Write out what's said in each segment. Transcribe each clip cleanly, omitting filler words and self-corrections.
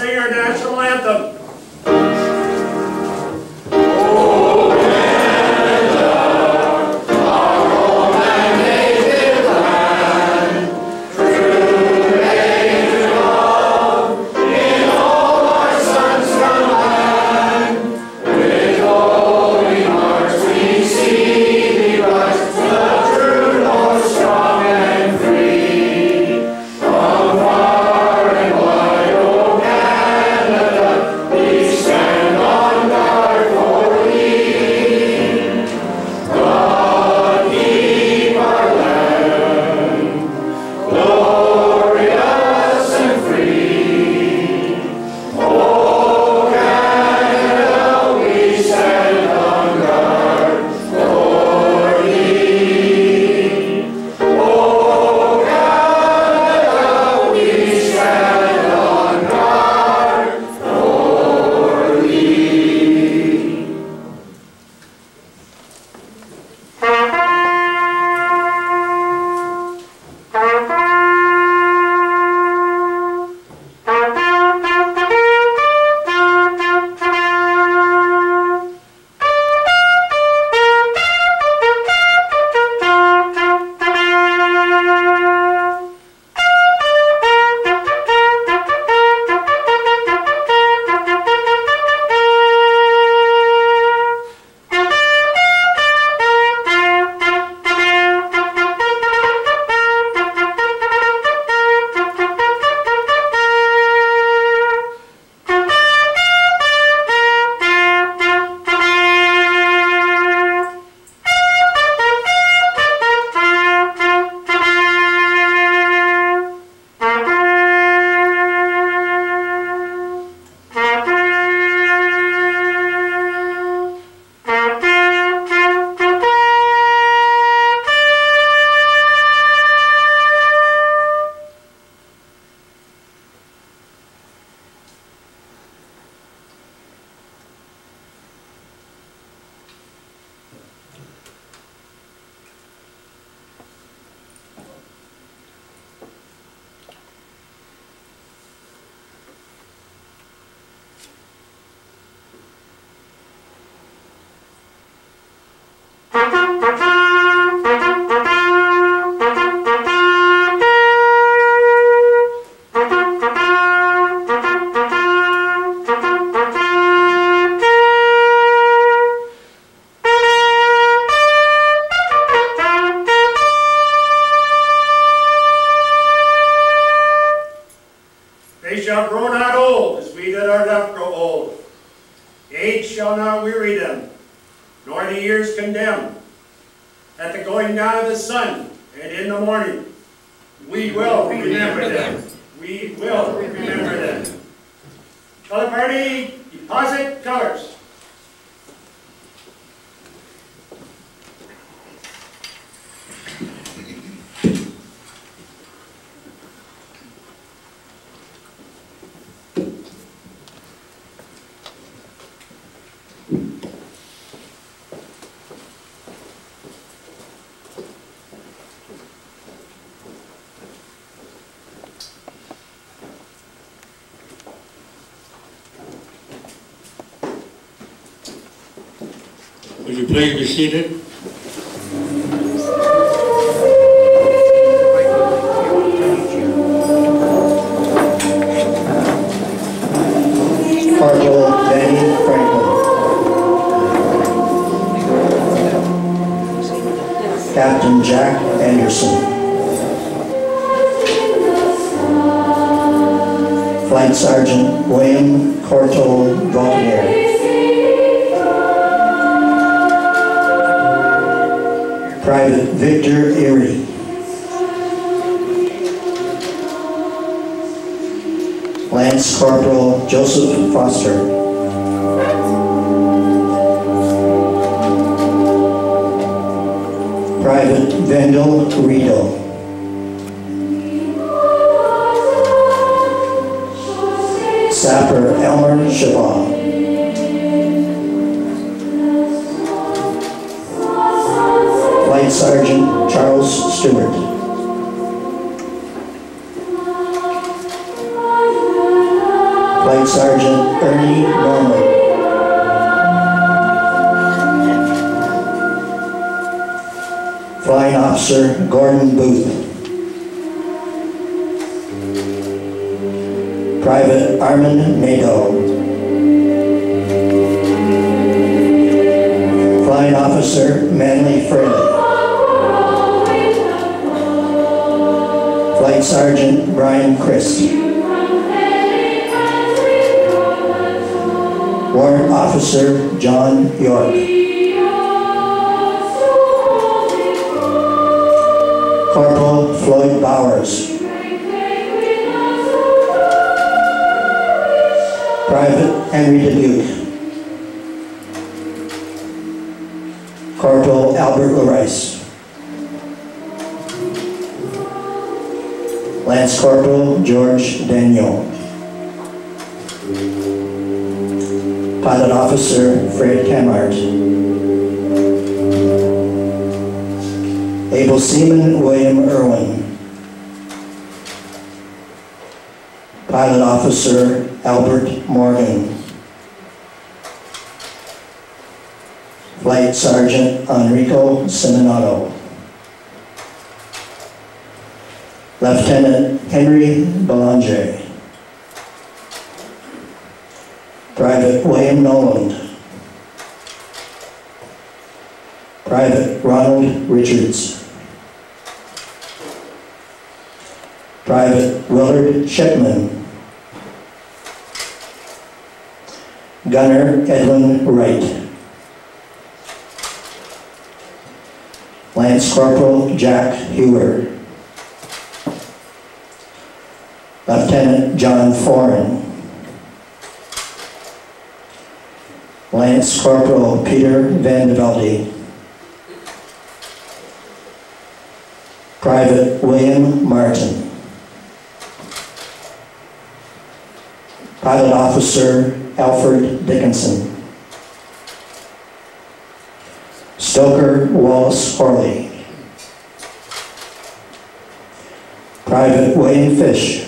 sing our national anthem. Will you please be seated? Corporal Danny Franklin. Captain Jack Anderson. Flight Sergeant William Corto Gautier. Private Victor Erie. Lance Corporal Joseph Foster. Private Vendel Rido. Sapper Elmer Chabot. Flight Sergeant Charles Stewart. Flight Flight Sergeant Ernie Norman. Flying Officer Gordon Booth. Private Armin Nadeau. Flying Officer Manley Fraley. Flight Sergeant Brian Christ. Warrant Officer John York. Corporal Floyd Bowers. Private Henry Dubuque. Corporal Albert LaRice. Lance Corporal George Daniel. Pilot Officer Fred Camart. Able Seaman William Irwin. Pilot Officer Albert Morgan. Flight Sergeant Enrico Seminato. Lieutenant Henry Belanger. Private William Noland. Private Ronald Richards. Private Willard Shipman. Gunner Edwin Wright. Lance Corporal Jack Hewer. Lieutenant John Foran. Lance Corporal Peter Van de Velde. Private William Martin. Pilot Officer Alfred Dickinson. Stoker Wallace Horley. Private William Fish.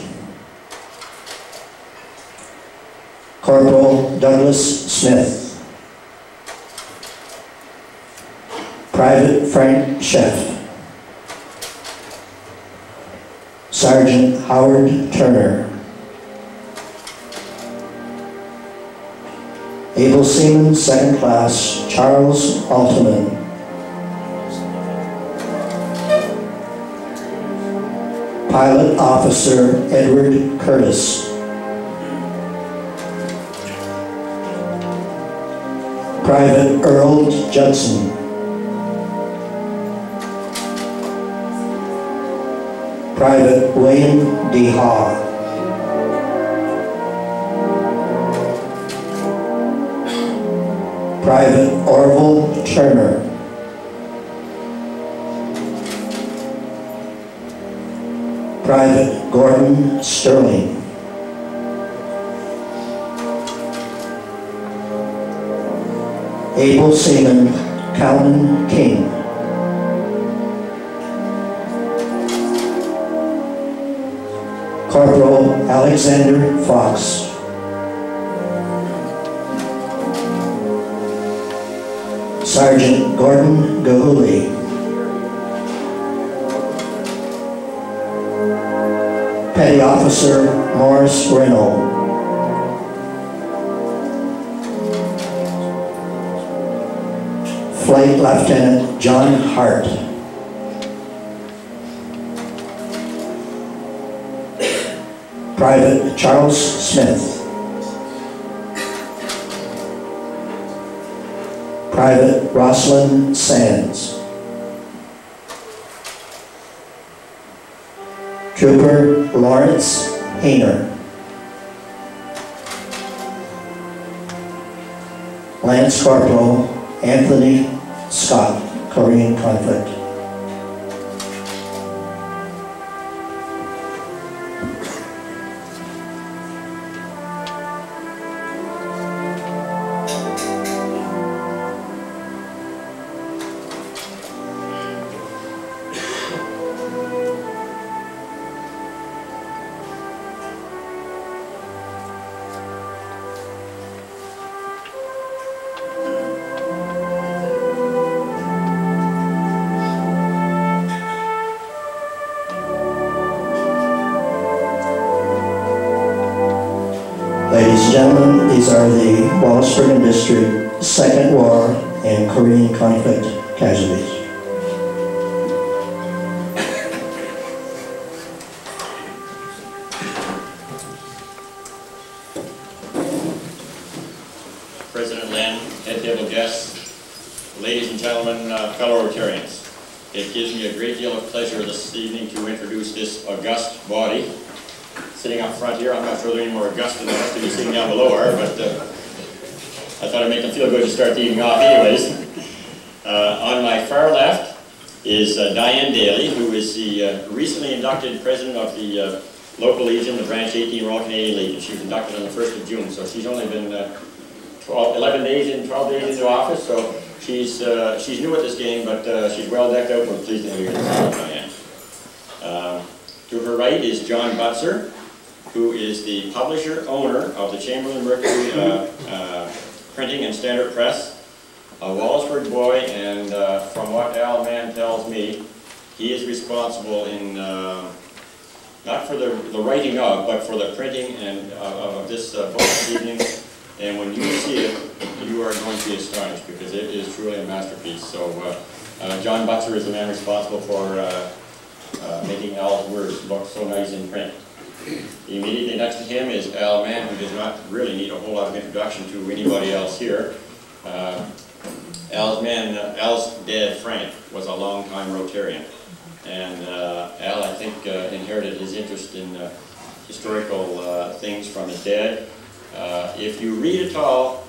Corporal Douglas Smith. Private Frank Sheff. Sergeant Howard Turner. Able Seaman, 2nd Class, Charles Altman. Pilot Officer Edward Curtis. Private Earl Judson. Private William D. Haw. Private Orville Turner. Private Gordon Sterling. Able Seaman Calvin King. Corporal Alexander Fox. Sergeant Gordon Gahuli. Petty Officer Morris Renault. Flight Lieutenant John Hart. Private Charles Smith. Private Rosalind Sands. Trooper Lawrence Hayner. Lance Corporal Anthony Scott, Korean conflict. These are the Wallaceburg District Second War and Korean conflict casualties. President Mann, head table guests, ladies and gentlemen, fellow Rotarians. It gives me a great deal of pleasure this evening to introduce this august body. Sitting up front here, I'm not sure they're any more august than the rest of you sitting down below are, but I thought I'd make them feel good to start the evening off anyways. On my far left is Diane Daly, who is the recently inducted president of the local legion, the Branch 18 Royal Canadian Legion. She was inducted on the 1st of June, so she's only been 12 days into office, so she's new at this game, but she's well decked out. We're pleased to have you here this evening, Diane. To her right is John Butzer, who is the publisher, owner of the Chamberlain Mercury Printing and Standard Press, a Wallaceburg boy, and from what Al Mann tells me, he is responsible in, not for the writing of, but for the printing and of this book this evening. And when you see it, you are going to be astonished because it is truly a masterpiece. So John Butzer is the man responsible for making Al's words look so nice in print. Immediately next to him is Al Mann, who does not really need a whole lot of introduction to anybody else here. Al's dad, Frank, was a long-time Rotarian. And Al, I think, inherited his interest in historical things from his dad. If you read at all,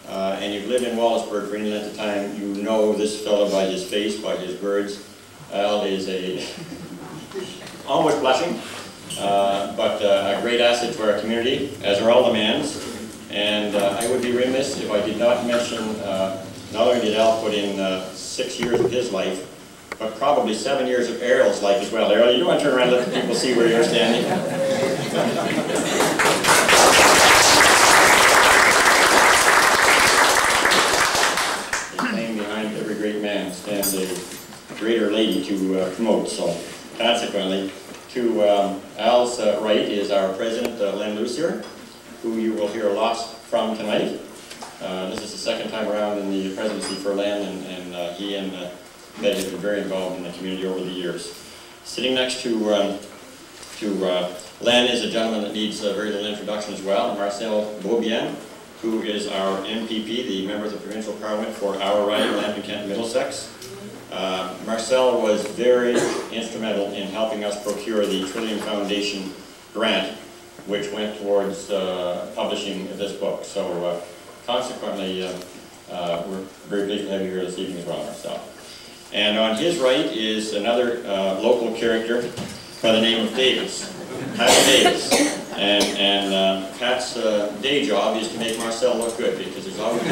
and you've lived in Wallaceburg for any length of time, you know this fellow by his face, by his words. Al is almost blushing, but a great asset to our community, as are all the Manns. And I would be remiss if I did not mention, not only did Al put in 6 years of his life, but probably 7 years of Errol's life as well. Errol, you don't want to turn around and let the people see where you're standing. Behind every great man stands a greater lady to promote. So consequently, to Al's right is our president, Len Lucier, who you will hear lots from tonight. This is the second time around in the presidency for Len, and he and Betty have been very involved in the community over the years. Sitting next to Len is a gentleman that needs very little introduction as well, Marcel Beaubien, who is our MPP, the member of the provincial parliament for our riding, Lambton, Kent, Middlesex. Marcel was very instrumental in helping us procure the Trillium Foundation grant, which went towards publishing this book. So consequently, we're very pleased to have you here this evening as well, Marcel. And on his right is another local character by the name of Davis, Pat Davis. And Pat's day job is to make Marcel look good, because there's always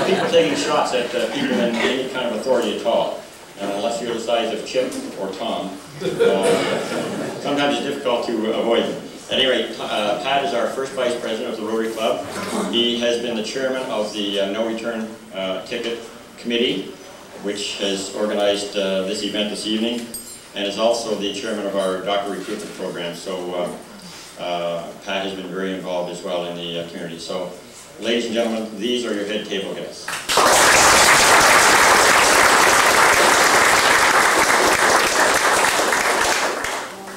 people taking shots at people in any kind of authority at all. And unless you're the size of Chip or Tom, sometimes it's difficult to avoid them. At any rate, Pat is our first vice president of the Rotary Club. He has been the chairman of the No Return Ticket Committee, which has organized this event this evening, and is also the chairman of our doctor recruitment program. So Pat has been very involved as well in the community. So, ladies and gentlemen, these are your head table guests.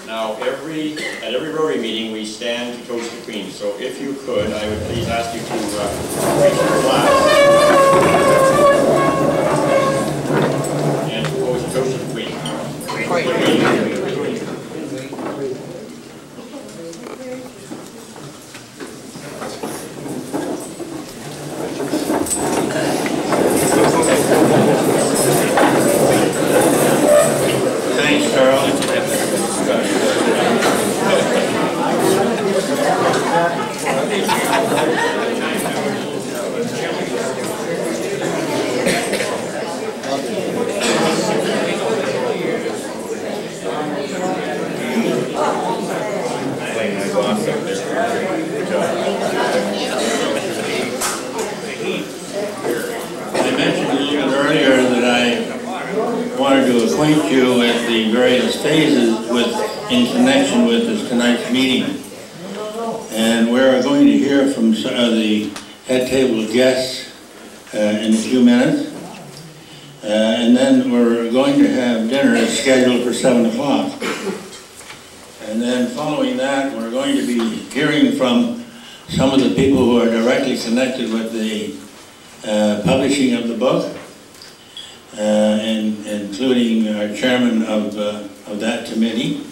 Now, at every Rotary meeting, we stand to toast the Queen. So, if you could, I would please ask you to raise your glass and propose a toast to the Queen. Queen. Thanks, Carl. I mentioned even earlier that I wanted to acquaint you with the various phases in connection with this tonight's meeting. And whereas are going to hear from the head table guests in a few minutes. And then we're going to have dinner scheduled for 7 o'clock. And then following that, we're going to be hearing from some of the people who are directly connected with the publishing of the book, and including our chairman of that committee.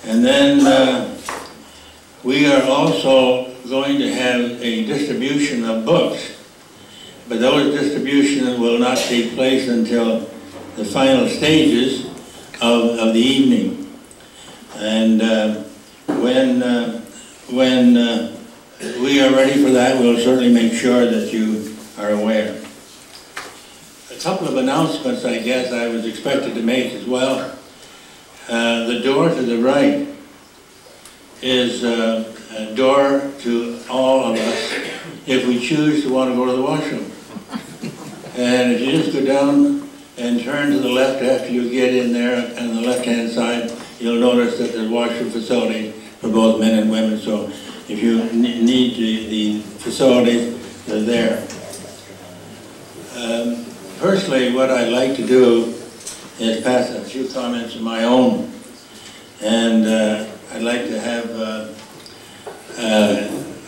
And then we are also going to have a distribution of books, but those distributions will not take place until the final stages of the evening. And when we are ready for that, we'll certainly make sure that you are aware. A couple of announcements, I guess, I was expected to make as well. The door to the right is a door to all of us if we choose to want to go to the washroom. And if you just go down and turn to the left after you get in there on the left-hand side, you'll notice that there's washroom facilities for both men and women. So if you need the facilities, they're there. Personally, what I'd like to do is pass a few comments of my own. And I'd like to have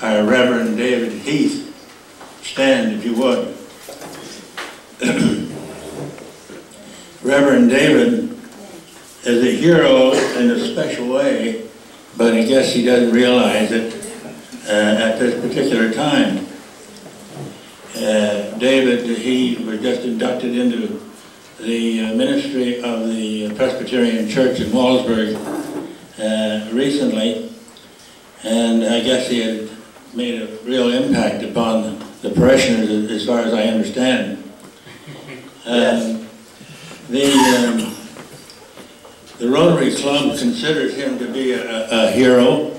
our Reverend David Heath stand, if you would. Reverend David is a hero in a special way, but I guess he doesn't realize it at this particular time. David, he was just inducted into the ministry of the Presbyterian Church in Wallaceburg recently, and I guess he had made a real impact upon the parishioners as far as I understand. The Rotary Club considers him to be a hero,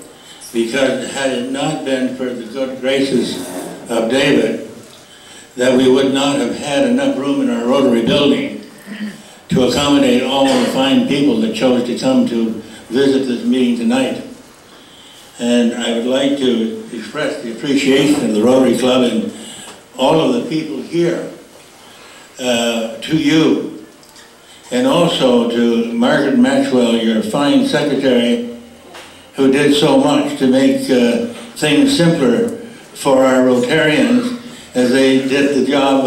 because had it not been for the good graces of David, that we would not have had enough room in our Rotary building to accommodate all of the fine people that chose to come to visit this meeting tonight. And I would like to express the appreciation of the Rotary Club and all of the people here to you, and also to Margaret Maxwell, your fine secretary, who did so much to make things simpler for our Rotarians as they did the job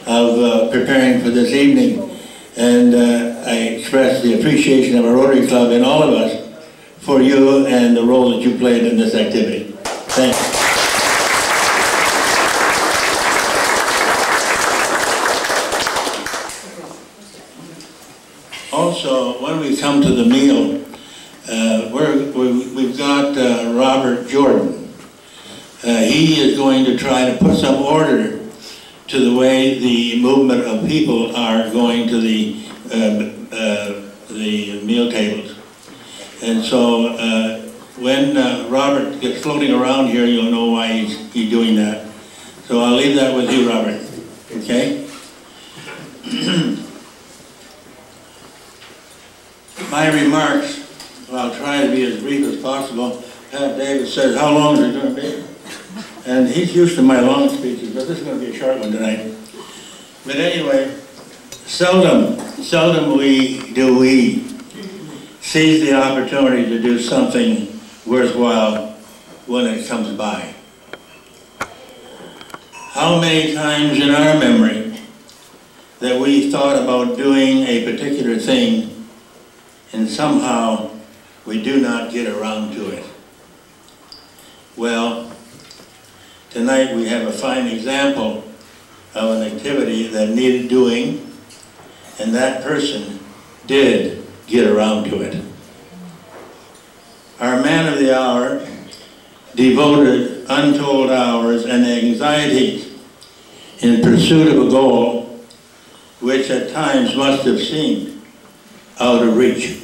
of preparing for this evening. And I express the appreciation of our Rotary Club and all of us for you and the role that you played in this activity. Thank you. Also, when we come to the meal, we've got Robert Jordan. He is going to try to put some order to the way the movement of people are going to the meal tables. And so when Robert gets floating around here, you'll know why he's doing that. So I'll leave that with you, Robert. Okay? My remarks, well, I'll try to be as brief as possible. Pat Davis says, how long is it going to be? And he's used to my long speeches, but this is going to be a short one tonight. But anyway, seldom we seize the opportunity to do something worthwhile when it comes by. How many times in our memory that we thought about doing a particular thing and somehow we do not get around to it? Well, tonight we have a fine example of an activity that needed doing, and that person did get around to it. Our man of the hour devoted untold hours and anxieties in pursuit of a goal which at times must have seemed out of reach.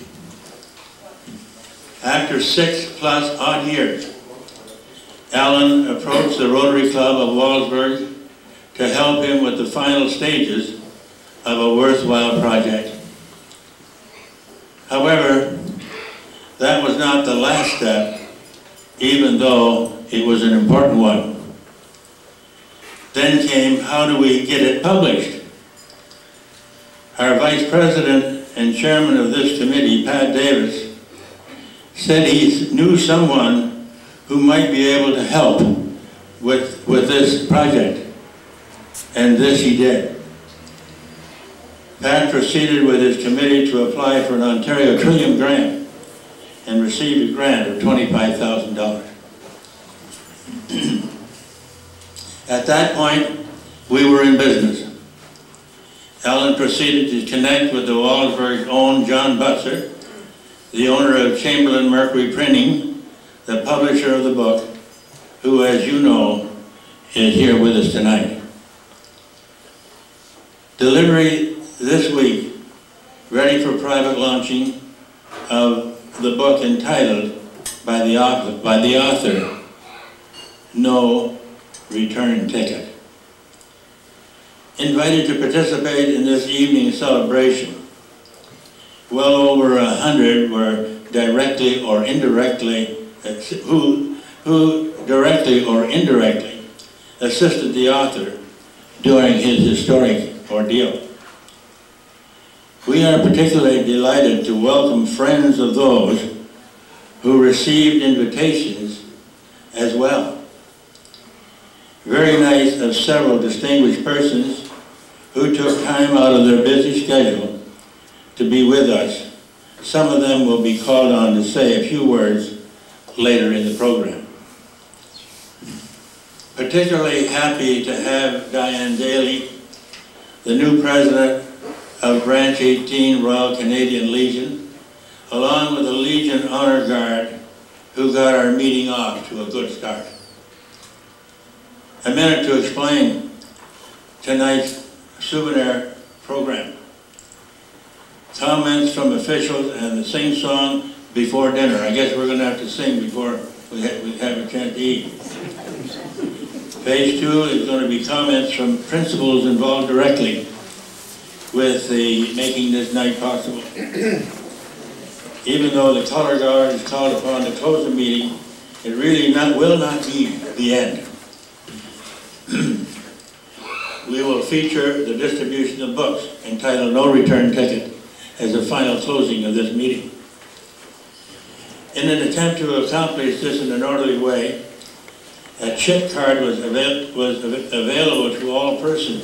After 6+ odd years, Alan approached the Rotary Club of Wallaceburg to help him with the final stages of a worthwhile project. However, that was not the last step, even though it was an important one. Then came, how do we get it published? Our Vice President and Chairman of this committee, Pat Davis, said he knew someone who might be able to help with this project, and this he did. Pat proceeded with his committee to apply for an Ontario Trillium grant and received a grant of $25,000. At that point, we were in business. Alan proceeded to connect with the Wallaceburg's own John Butzer, the owner of Chamberlain Mercury Printing, the publisher of the book, who, as you know, is here with us tonight. Delivery this week, ready for private launching of the book entitled by the author, No Return Ticket. Invited to participate in this evening's celebration, well over 100 were directly or indirectly, who directly or indirectly assisted the author during his historic ordeal. We are particularly delighted to welcome friends of those who received invitations as well. Very nice of several distinguished persons who took time out of their busy schedule to be with us. Some of them will be called on to say a few words later in the program. Particularly happy to have Diane Daly, the new president of Branch 18 Royal Canadian Legion, along with the Legion Honor Guard, who got our meeting off to a good start. A minute to explain tonight's souvenir program. Comments from officials and the sing-song before dinner. I guess we're going to have to sing before we have a chance to eat. Phase 2 is going to be comments from principals involved directly with making this night possible. Even though the color guard is called upon to close the meeting, it really will not be the end. We will feature the distribution of books entitled No Return Ticket as the final closing of this meeting. In an attempt to accomplish this in an orderly way, a chip card was available to all persons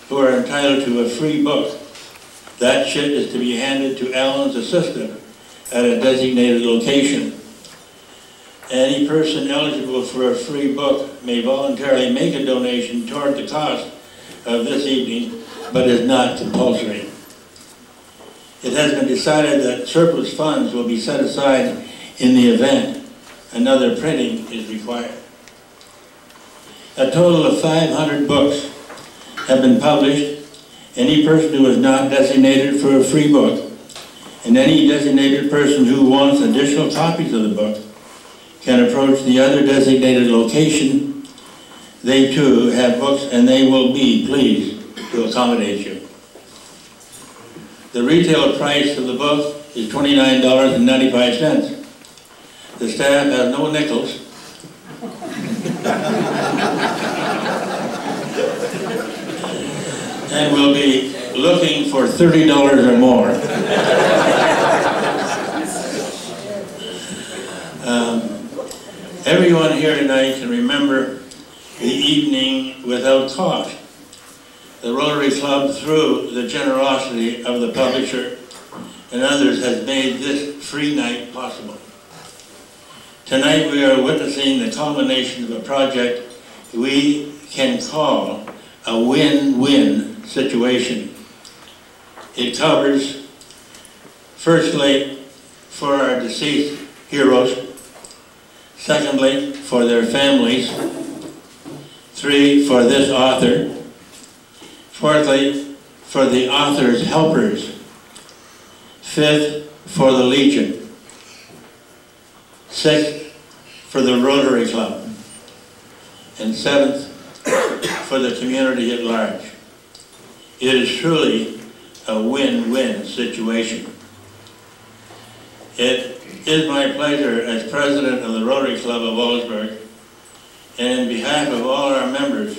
who are entitled to a free book. That chip is to be handed to Alan's assistant at a designated location. Any person eligible for a free book may voluntarily make a donation toward the cost of this evening, but is not compulsory. It has been decided that surplus funds will be set aside in the event another printing is required. A total of 500 books have been published. Any person who is not designated for a free book, and any designated person who wants additional copies of the book, can approach the other designated location. They too have books, and they will be pleased to accommodate you. The retail price of the book is $29.95. The staff has no nickels. And we'll be looking for $30 or more. Everyone here tonight can remember the evening without cost. The Rotary Club, through the generosity of the publisher and others, has made this free night possible. Tonight we are witnessing the culmination of a project we can call a win-win situation. It covers, firstly, for our deceased heroes, secondly, for their families, 3, for this author, fourthly, for the author's helpers, 5th, for the Legion, 6th, for the Rotary Club, and 7th, for the community at large. It is truly a win-win situation. It is my pleasure as president of the Rotary Club of Wallaceburg and in behalf of all our members,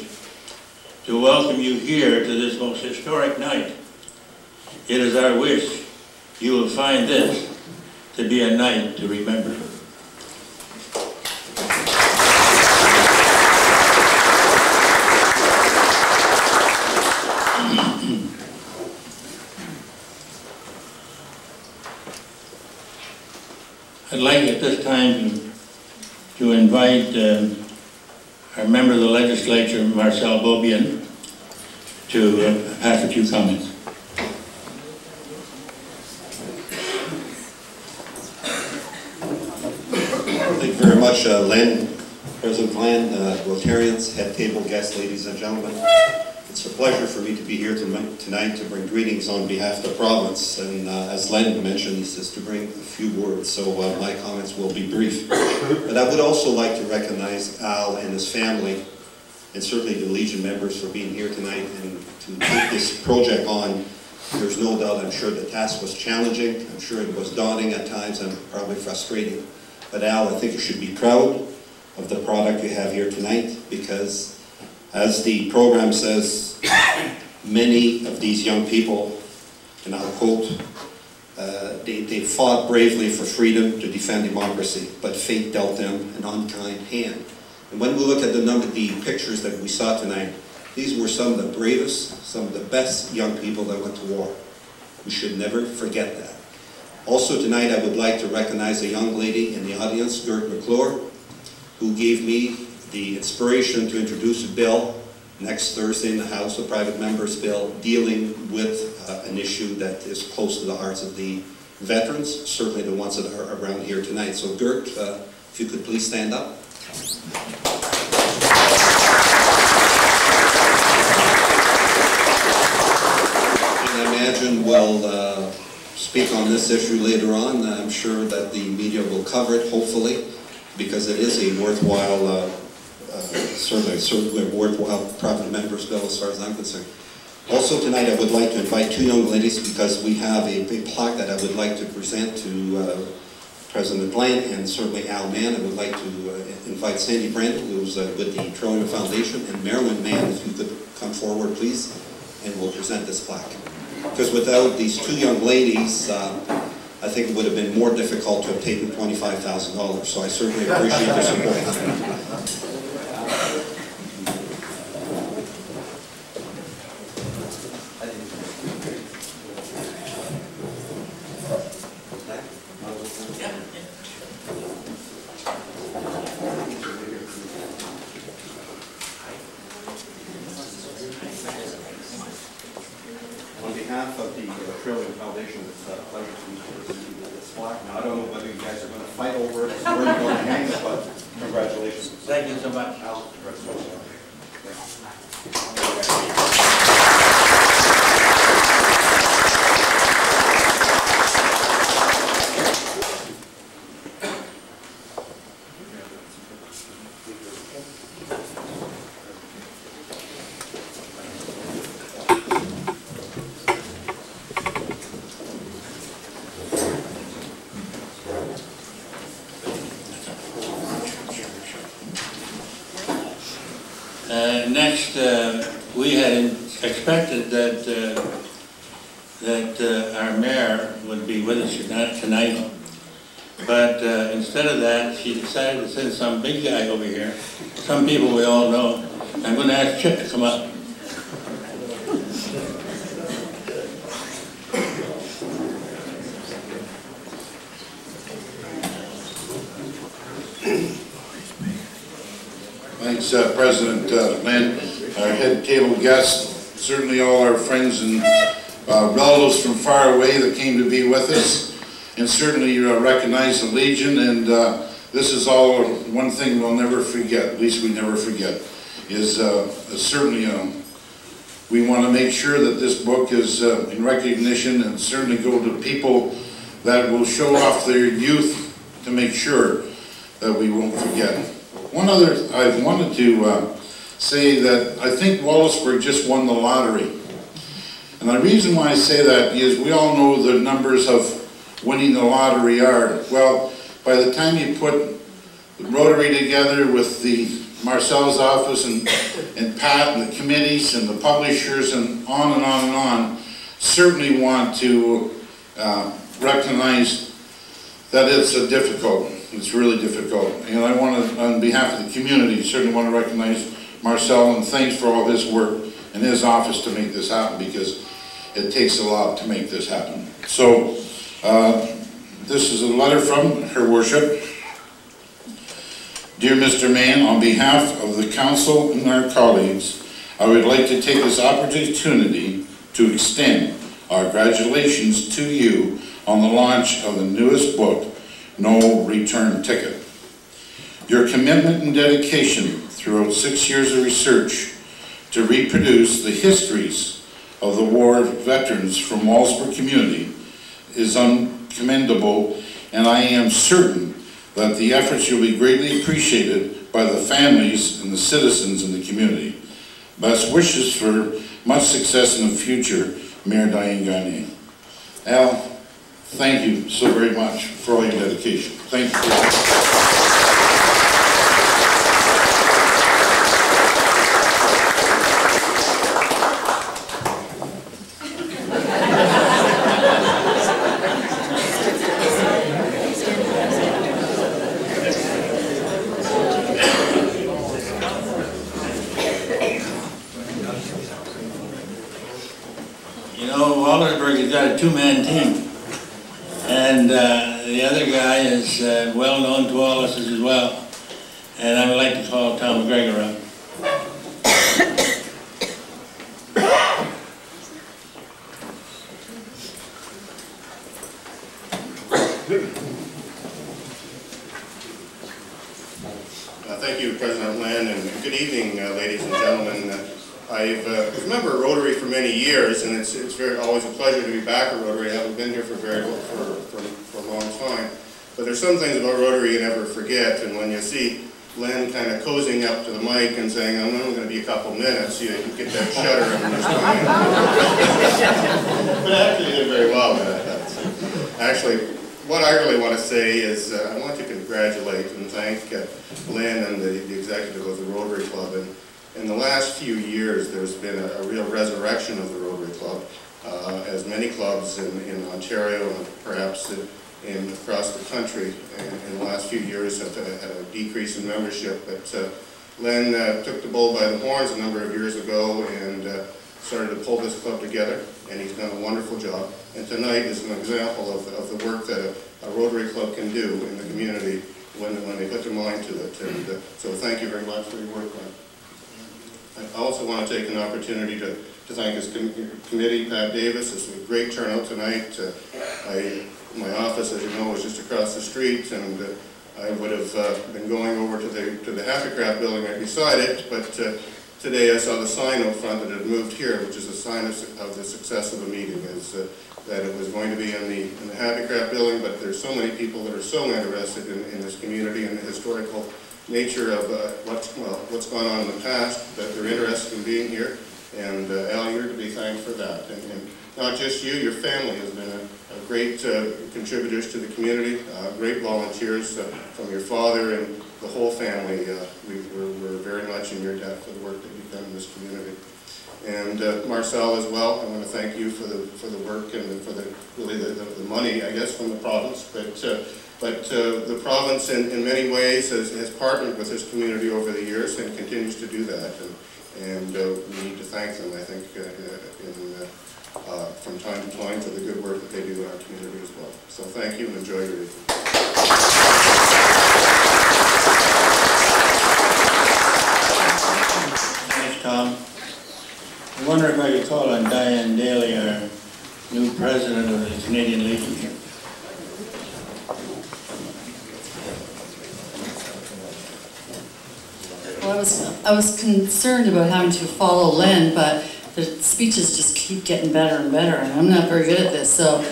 to welcome you here to this most historic night. It is our wish you will find this to be a night to remember. I'd like at this time to invite our member of the legislature, Marcel Beaubien, to pass a few comments. Thank you very much, Len, President Mann, Rotarians, head table guests, ladies and gentlemen. It's a pleasure for me to be here tonight to bring greetings on behalf of the province, and as Len mentioned, he says to bring a few words, so my comments will be brief. But I would also like to recognize Al and his family, and certainly the Legion members for being here tonight and to take this project on. There's no doubt, I'm sure the task was challenging, I'm sure it was daunting at times and probably frustrating. But Al, I think you should be proud of the product you have here tonight, because as the program says, many of these young people, and I'll quote, they fought bravely for freedom to defend democracy, but fate dealt them an unkind hand. And when we look at the pictures that we saw tonight, these were some of the bravest, some of the best young people that went to war. We should never forget that. Also tonight, I would like to recognize a young lady in the audience, Gert McClure, who gave me the inspiration to introduce a bill next Thursday in the House, a private member's bill, dealing with an issue that is close to the hearts of the veterans, certainly the ones that are around here tonight. So Gert, if you could please stand up. And I imagine we'll speak on this issue later on. I'm sure that the media will cover it, hopefully, because it is a worthwhile certainly a worthwhile private members bill as far as I'm concerned. Also tonight I would like to invite two young ladies, because we have a big plaque that I would like to present to President Mann and certainly Al Mann. I would like to invite Sandy Brandel, who's with the Trillium Foundation, and Marilyn Mann, if you could come forward please, and we'll present this plaque. Because without these two young ladies, I think it would have been more difficult to obtain the $25,000. So I certainly appreciate your support. On behalf of the Trillium Foundation, it's a pleasure to receive this plaque. Now, I don't know whether you guys are going to fight over it, where you're going to hang it, but congratulations. Thank you so much. Al, Next, we had expected that our mayor would be with us tonight, but instead of that, she decided to send some big guy over here. Some people we all know. I'm going to ask Chip to come up. Thanks, President Mann, our head table guests, certainly all our friends and relatives from far away that came to be with us, and certainly recognize the Legion. And this is all one thing we'll never forget, at least we never forget, is certainly we want to make sure that this book is in recognition, and certainly go to people that will show off their youth to make sure that we won't forget. One other, I wanted to say that I think Wallaceburg just won the lottery. And the reason why I say that is we all know the numbers of winning the lottery are. Well, by the time you put the Rotary together with the Marcel's office and Pat and the committees and the publishers and on and on and on certainly want to recognize that it's really difficult. And I want to, on behalf of the community, certainly want to recognize Marcel and thanks for all his work in his office to make this happen, because it takes a lot to make this happen. So this is a letter from Her Worship. Dear Mr. Mann, on behalf of the Council and our colleagues, I would like to take this opportunity to extend our congratulations to you on the launch of the newest book, No Return Ticket. Your commitment and dedication throughout 6 years of research to reproduce the histories of the war veterans from Wallaceburg community is commendable, and I am certain that the efforts will be greatly appreciated by the families and the citizens in the community. Best wishes for much success in the future, Mayor Diane Gagné. Al, thank you so very much for all your dedication. Thank you. Wallaceburg has got a two-man team, and the other guy is well known to all of us as well, and I would like to call Tom McGregor up. Thank you, President Mann, and good evening, ladies and gentlemen. I've been a member of Rotary for many years, and it's always a pleasure to be back at Rotary. I haven't been here for a long time. But there's some things about Rotary you never forget, and when you see Len kind of cozying up to the mic and saying, I'm only going to be a couple minutes, you get that shudder in your stomach. But actually, you did very well with that. Actually, what I really want to say is I want to congratulate and thank Len and the executive of the Rotary Club. And in the last few years, there's been a real resurrection of the Rotary Club, as many clubs in Ontario and perhaps across the country in the last few years have had a decrease in membership. But Len took the bull by the horns a number of years ago and started to pull this club together, and he's done a wonderful job. And tonight is an example of the work that a Rotary Club can do in the community when they put their mind to it. And so thank you very much for your work, Len. I also want to take an opportunity to thank his committee, Pat Davis. It's a great turnout tonight. My office, as you know, is just across the street, and I would have been going over to the Happy Craft building right beside it, but today I saw the sign out front that it moved here, which is a sign of the success of the meeting, is that it was going to be in the Happy Craft building, but there's so many people that are so interested in this community and the historical nature of what's gone on in the past, that they're interested in being here. And Al, you're to be thanked for that. And not just you, your family has been a great contributors to the community, great volunteers from your father and the whole family. We're very much in your debt for the work that you've done in this community. And Marcel as well, I want to thank you for the work and for the money, I guess, from the province. But the province, in many ways, has partnered with this community over the years and continues to do that. And we need to thank them, I think, from time to time for the good work that they do in our community as well. So thank you and enjoy your evening. Thanks, Tom. I wonder if I could call on Diane Daly, our new president of the Canadian Legion here. Well, I was concerned about having to follow Len, but the speeches just keep getting better and better, and I'm not very good at this, so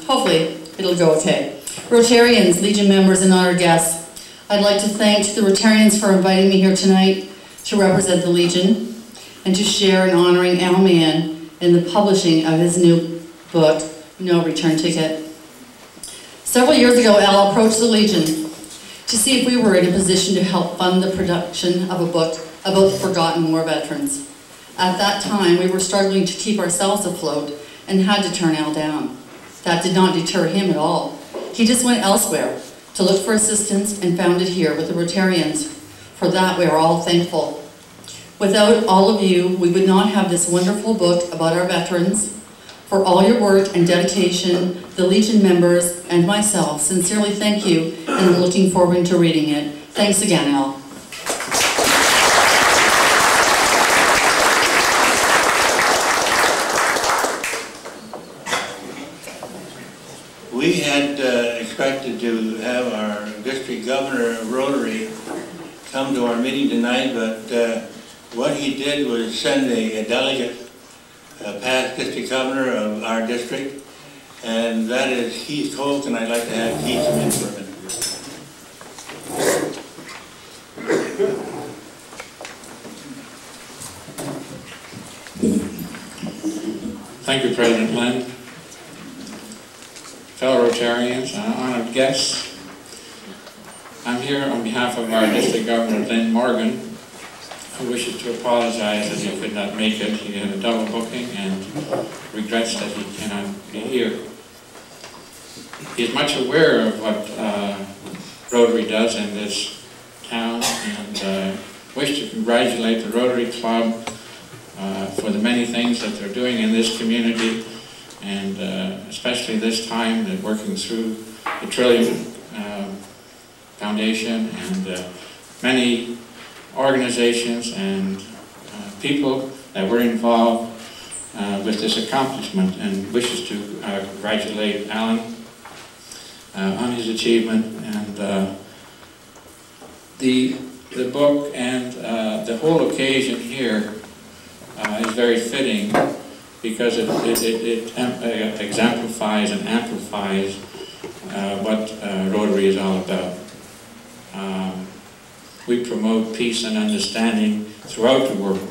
hopefully it'll go okay. Rotarians, Legion members, and honored guests, I'd like to thank the Rotarians for inviting me here tonight to represent the Legion and to share in honoring Al Mann in the publishing of his new book, No Return Ticket. Several years ago, Al approached the Legion to see if we were in a position to help fund the production of a book about the forgotten war veterans. At that time, we were struggling to keep ourselves afloat and had to turn Al down. That did not deter him at all. He just went elsewhere to look for assistance and found it here with the Rotarians. For that, we are all thankful. Without all of you, we would not have this wonderful book about our veterans. For all your work and dedication, the Legion members and myself sincerely thank you, and I'm looking forward to reading it. Thanks again, Al. We had expected to have our district governor of Rotary come to our meeting tonight, but what he did was send a delegate, past district governor of our district, and that is Keith Holt, and I'd like to have Keith come in for a minute. Thank you, President Lynn. Fellow Rotarians, honored guests, I'm here on behalf of our District Governor, Lynn Morgan, who wishes to apologize that he could not make it. He had a double booking and regrets that he cannot be here. He is much aware of what Rotary does in this town, and wish to congratulate the Rotary Club for the many things that they're doing in this community, and especially this time they're working through the Trillium Foundation and many organizations and people that were involved with this accomplishment, and wishes to congratulate Alan on his achievement. And the book and the whole occasion here is very fitting, because it exemplifies and amplifies what Rotary is all about. We promote peace and understanding throughout the world,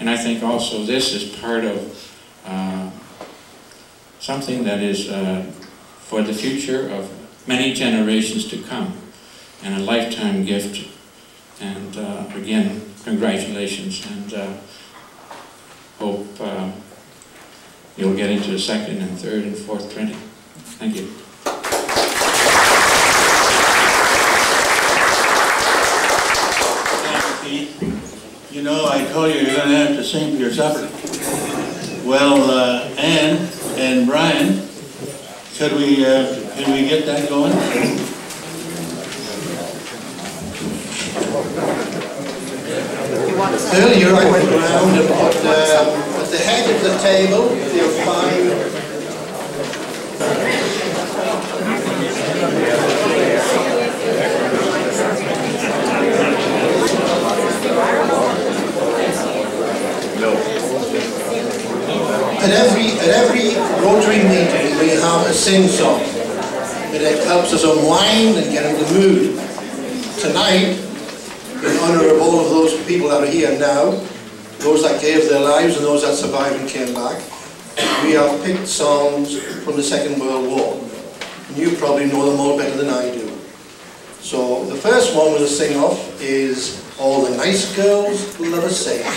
and I think also this is part of something that is for the future of many generations to come, and a lifetime gift. And again, congratulations, and hope you'll get into the second and third and fourth printing. Thank you. You know, I told you you're going to have to sing for your supper. Well, Ann and Brian, could we get that going? Earlier I went around and put at the head of the table you'll find at every Rotary meeting we have a sing-song. It helps us unwind and get in the mood. Tonight, in honor of all of those people that are here now, those that gave their lives and those that survived and came back, we have picked songs from the Second World War. And you probably know them all better than I do. So the first one we'll sing off is All the Nice Girls Love a Sailor.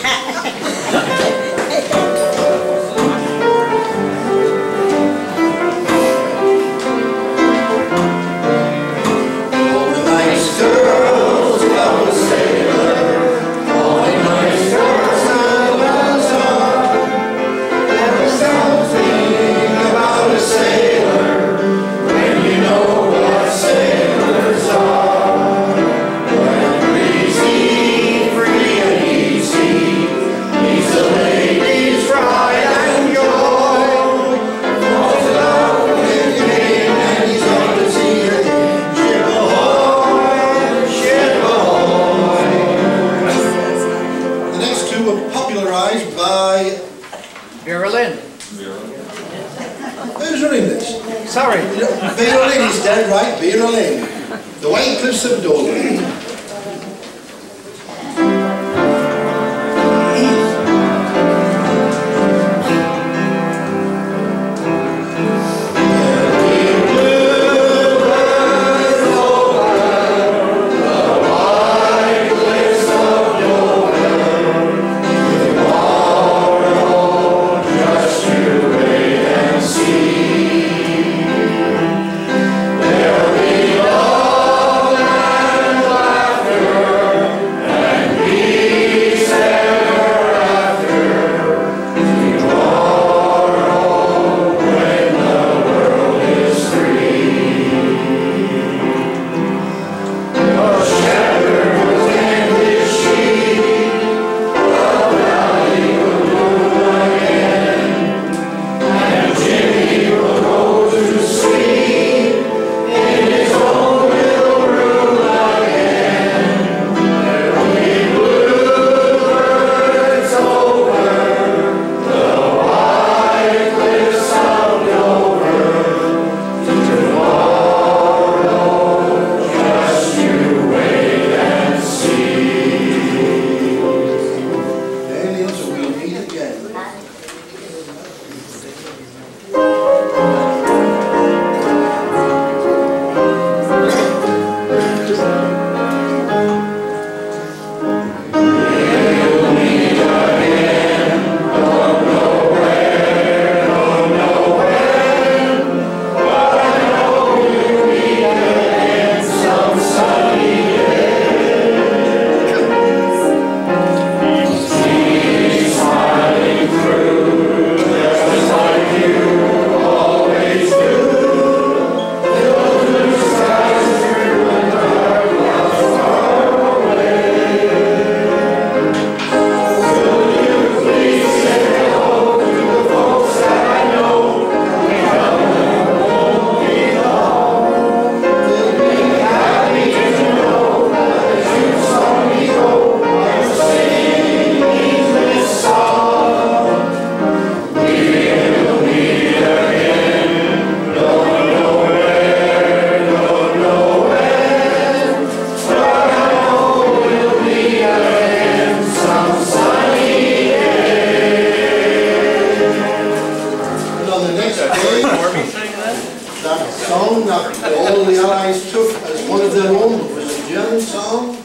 song that all the Allies took as one of their own. It was a German song,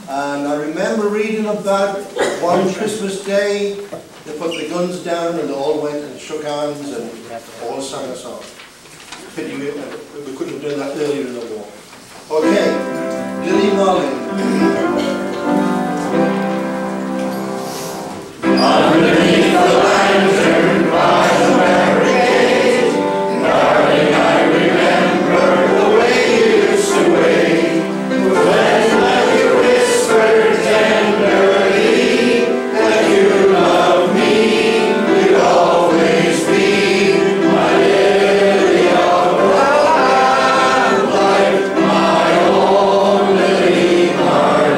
and I remember reading about one Christmas day, they put the guns down and they all went and shook hands and all sang a song. Pity we couldn't have done that earlier in the war. Okay, Lily Marlin. Underneath the lantern by the barricade, darling, I remember the way you used to wait. When you whispered tenderly that you love me, you'd always be my lily of the life, my own Lily Marlin.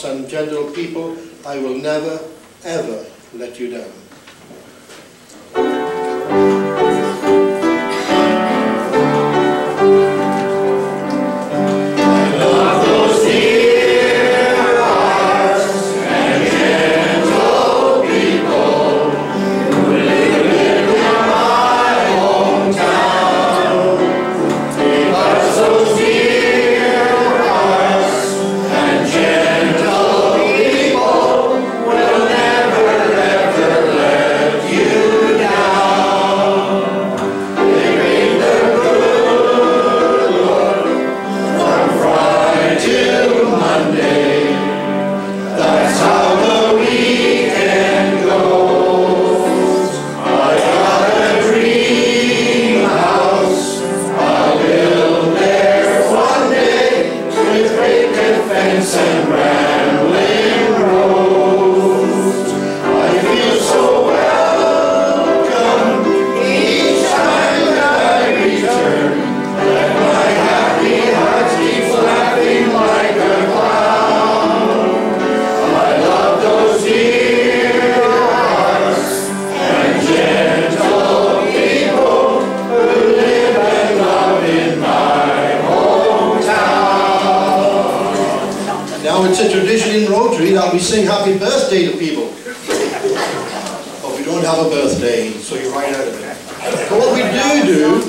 And gentle people, I will never, ever let you down. We sing happy birthday to people. But we don't have a birthday, so you're right out of it. But what we do,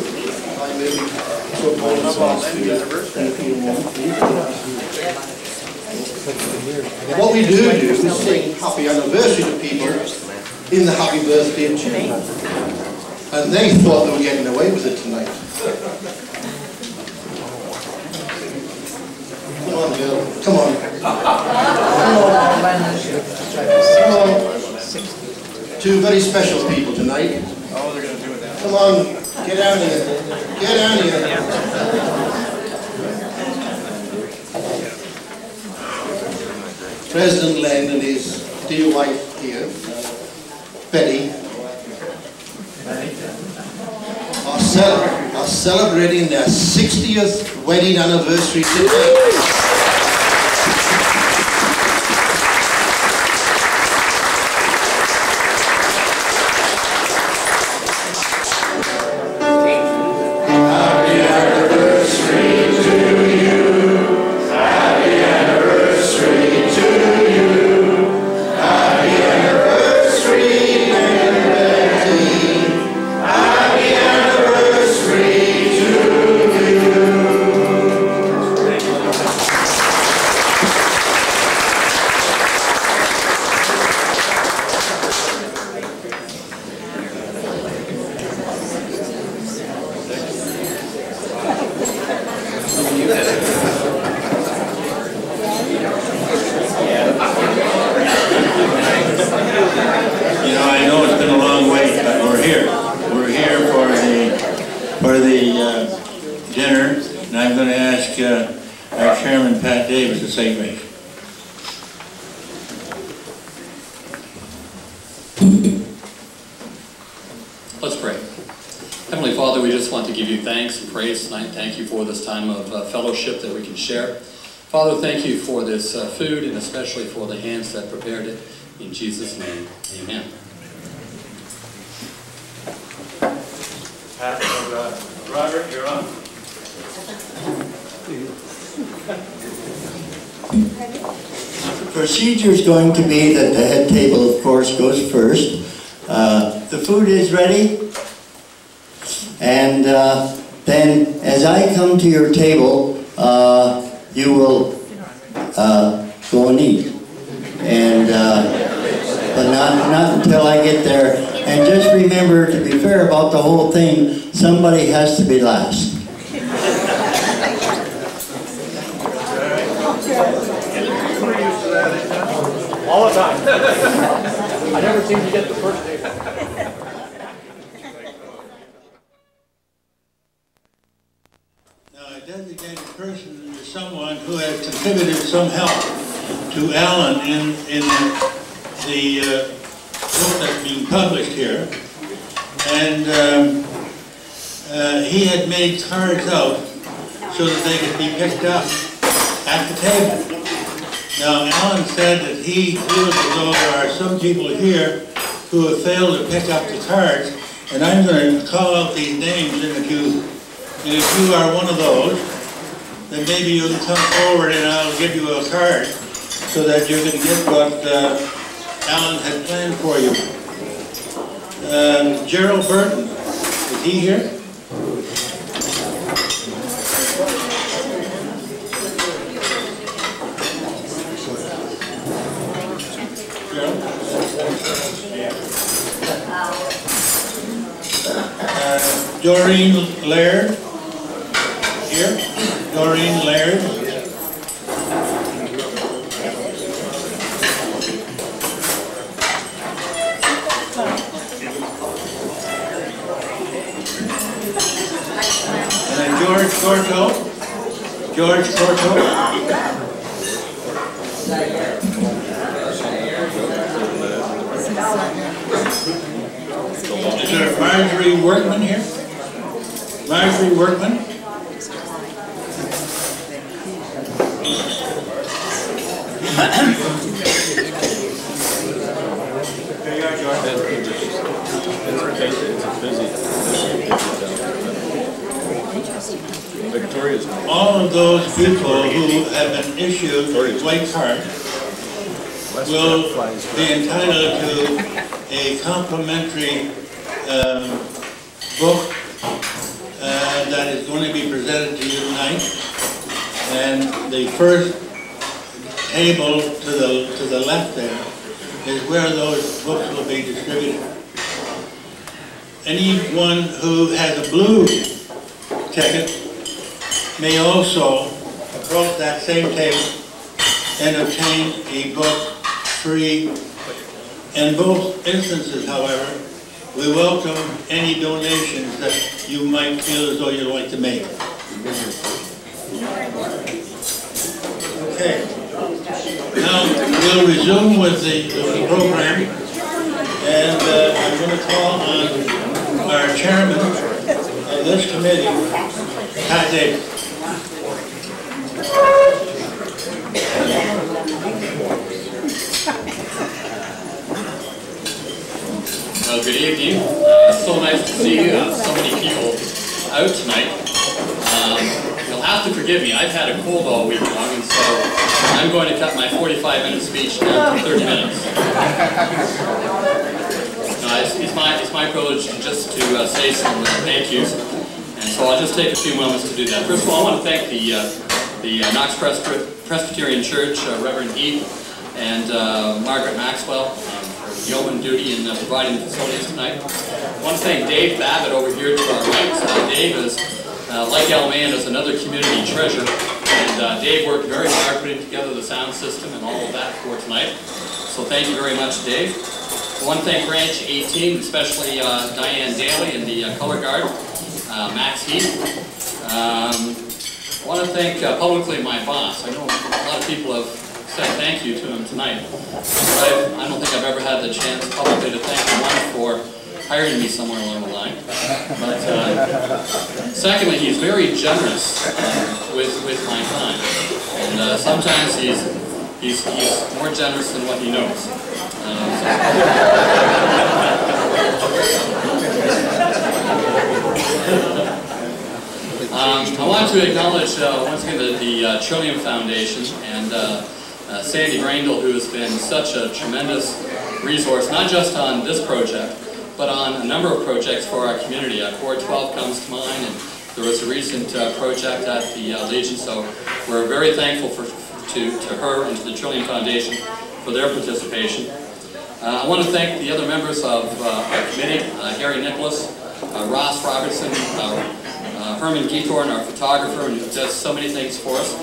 what we do is sing happy anniversary to people in the happy birthday tune. And they thought they were getting away with it tonight. Come on, girl. Come on. Come on. Two very special people tonight. Oh, they're going to do it now. Come on. Get down here. Get down here. President Len and his dear wife here, Betty, are celebrating their 60th wedding anniversary today. our chairman, Pat Davis, to say grace. Let's pray. Heavenly Father, we just want to give you thanks and praise tonight. Thank you for this time of fellowship that we can share. Father, thank you for this food and especially for the hands that prepared it. In Jesus' name, amen. Robert, you're on. The procedure is going to be that the head table, of course, goes first. The food is ready, and then as I come to your table, you will go and eat, and but not until I get there. And just remember, to be fair about the whole thing, somebody has to be last. All the time. I never seem to get the first name. Now, a designated person is someone who has contributed some help to Alan in the book that's being published here. And he had made cards out so that they could be picked up at the table. Now, Alan said that he feels as though there are some people here who have failed to pick up the cards, and I'm going to call out these names, and if you are one of those, then maybe you can come forward and I'll give you a card so that you can get what Alan had planned for you. Gerald Burton, is he here? Doreen Laird, here. Doreen Laird. And then George Corto. George Corto. Is there Marjorie Workman here? Marjorie Workman? There you are, George. All of those people who have been issued white cards will be entitled to a complimentary book that is going to be presented to you tonight. And the first table to the left there is where those books will be distributed. Anyone who has a blue ticket may also approach that same table and obtain a book free. In both instances, however, we welcome any donations that you might feel as though you'd like to make. Okay. Now we'll resume with the program, and I'm going to call on our chairman of this committee, Pat Davis. Well, good evening. So nice to see so many people out tonight. You'll have to forgive me. I've had a cold all week long, and so I'm going to cut my 45-minute speech down to 30 minutes. It's my privilege just to say some thank yous, and so I'll just take a few moments to do that. First of all, I want to thank the Knox Presbyterian Church, Reverend Heath and Margaret Maxwell, for yeoman duty in providing the facilities tonight. I want to thank Dave Babbitt over here to our right. Dave is, like Alman, is another community treasure, and Dave worked very hard putting together the sound system and all of that for tonight. So thank you very much, Dave. I want to thank Branch 18, especially Diane Daly and the color guard, Max Heath. I want to thank publicly my boss. I know a lot of people have said thank you to him tonight. But I don't think I've ever had the chance publicly to thank him for hiring me somewhere along the line. But secondly, he's very generous with my time. And sometimes he's more generous than what he knows. I want to acknowledge once again the Trillium Foundation and Sandy Grindle, who has been such a tremendous resource, not just on this project, but on a number of projects for our community. Core 12 comes to mind, and there was a recent project at the Legion, so we're very thankful to her and to the Trillium Foundation for their participation. I want to thank the other members of our committee, Harry Nicholas, Ross Robertson, Herman Geethorn, our photographer, who does so many things for us.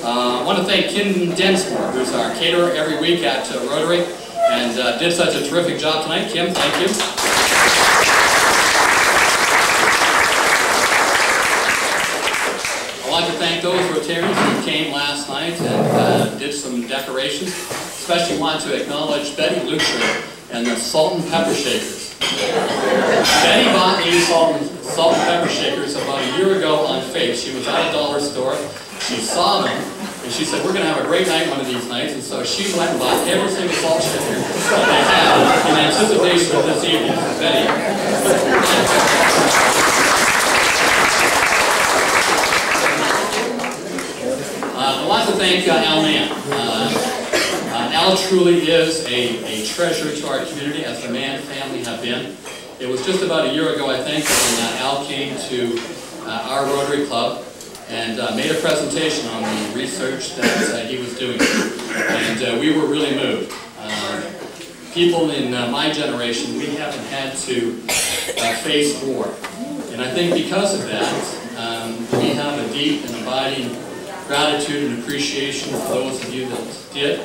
I want to thank Kim Densmore, who's our caterer every week at Rotary, and did such a terrific job tonight. Kim, thank you. I want to thank those Rotarians who came last night and did some decorations. Especially want to acknowledge Betty Lucher and the Salt and Pepper Shakers. Betty bought me salt and pepper shakers about a year ago on faith. She was at a dollar store. She saw them, and she said, we're going to have a great night one of these nights. And so she went and bought every single salt shaker that they had in anticipation of this evening. Betty. I want to thank Al Mann. Al truly is a treasure to our community, as the Mann family have been. It was just about a year ago, I think, when Al came to our Rotary Club and made a presentation on the research that he was doing. And we were really moved. People in my generation, we haven't had to face war. And I think because of that, we have a deep and abiding gratitude and appreciation for those of you that did,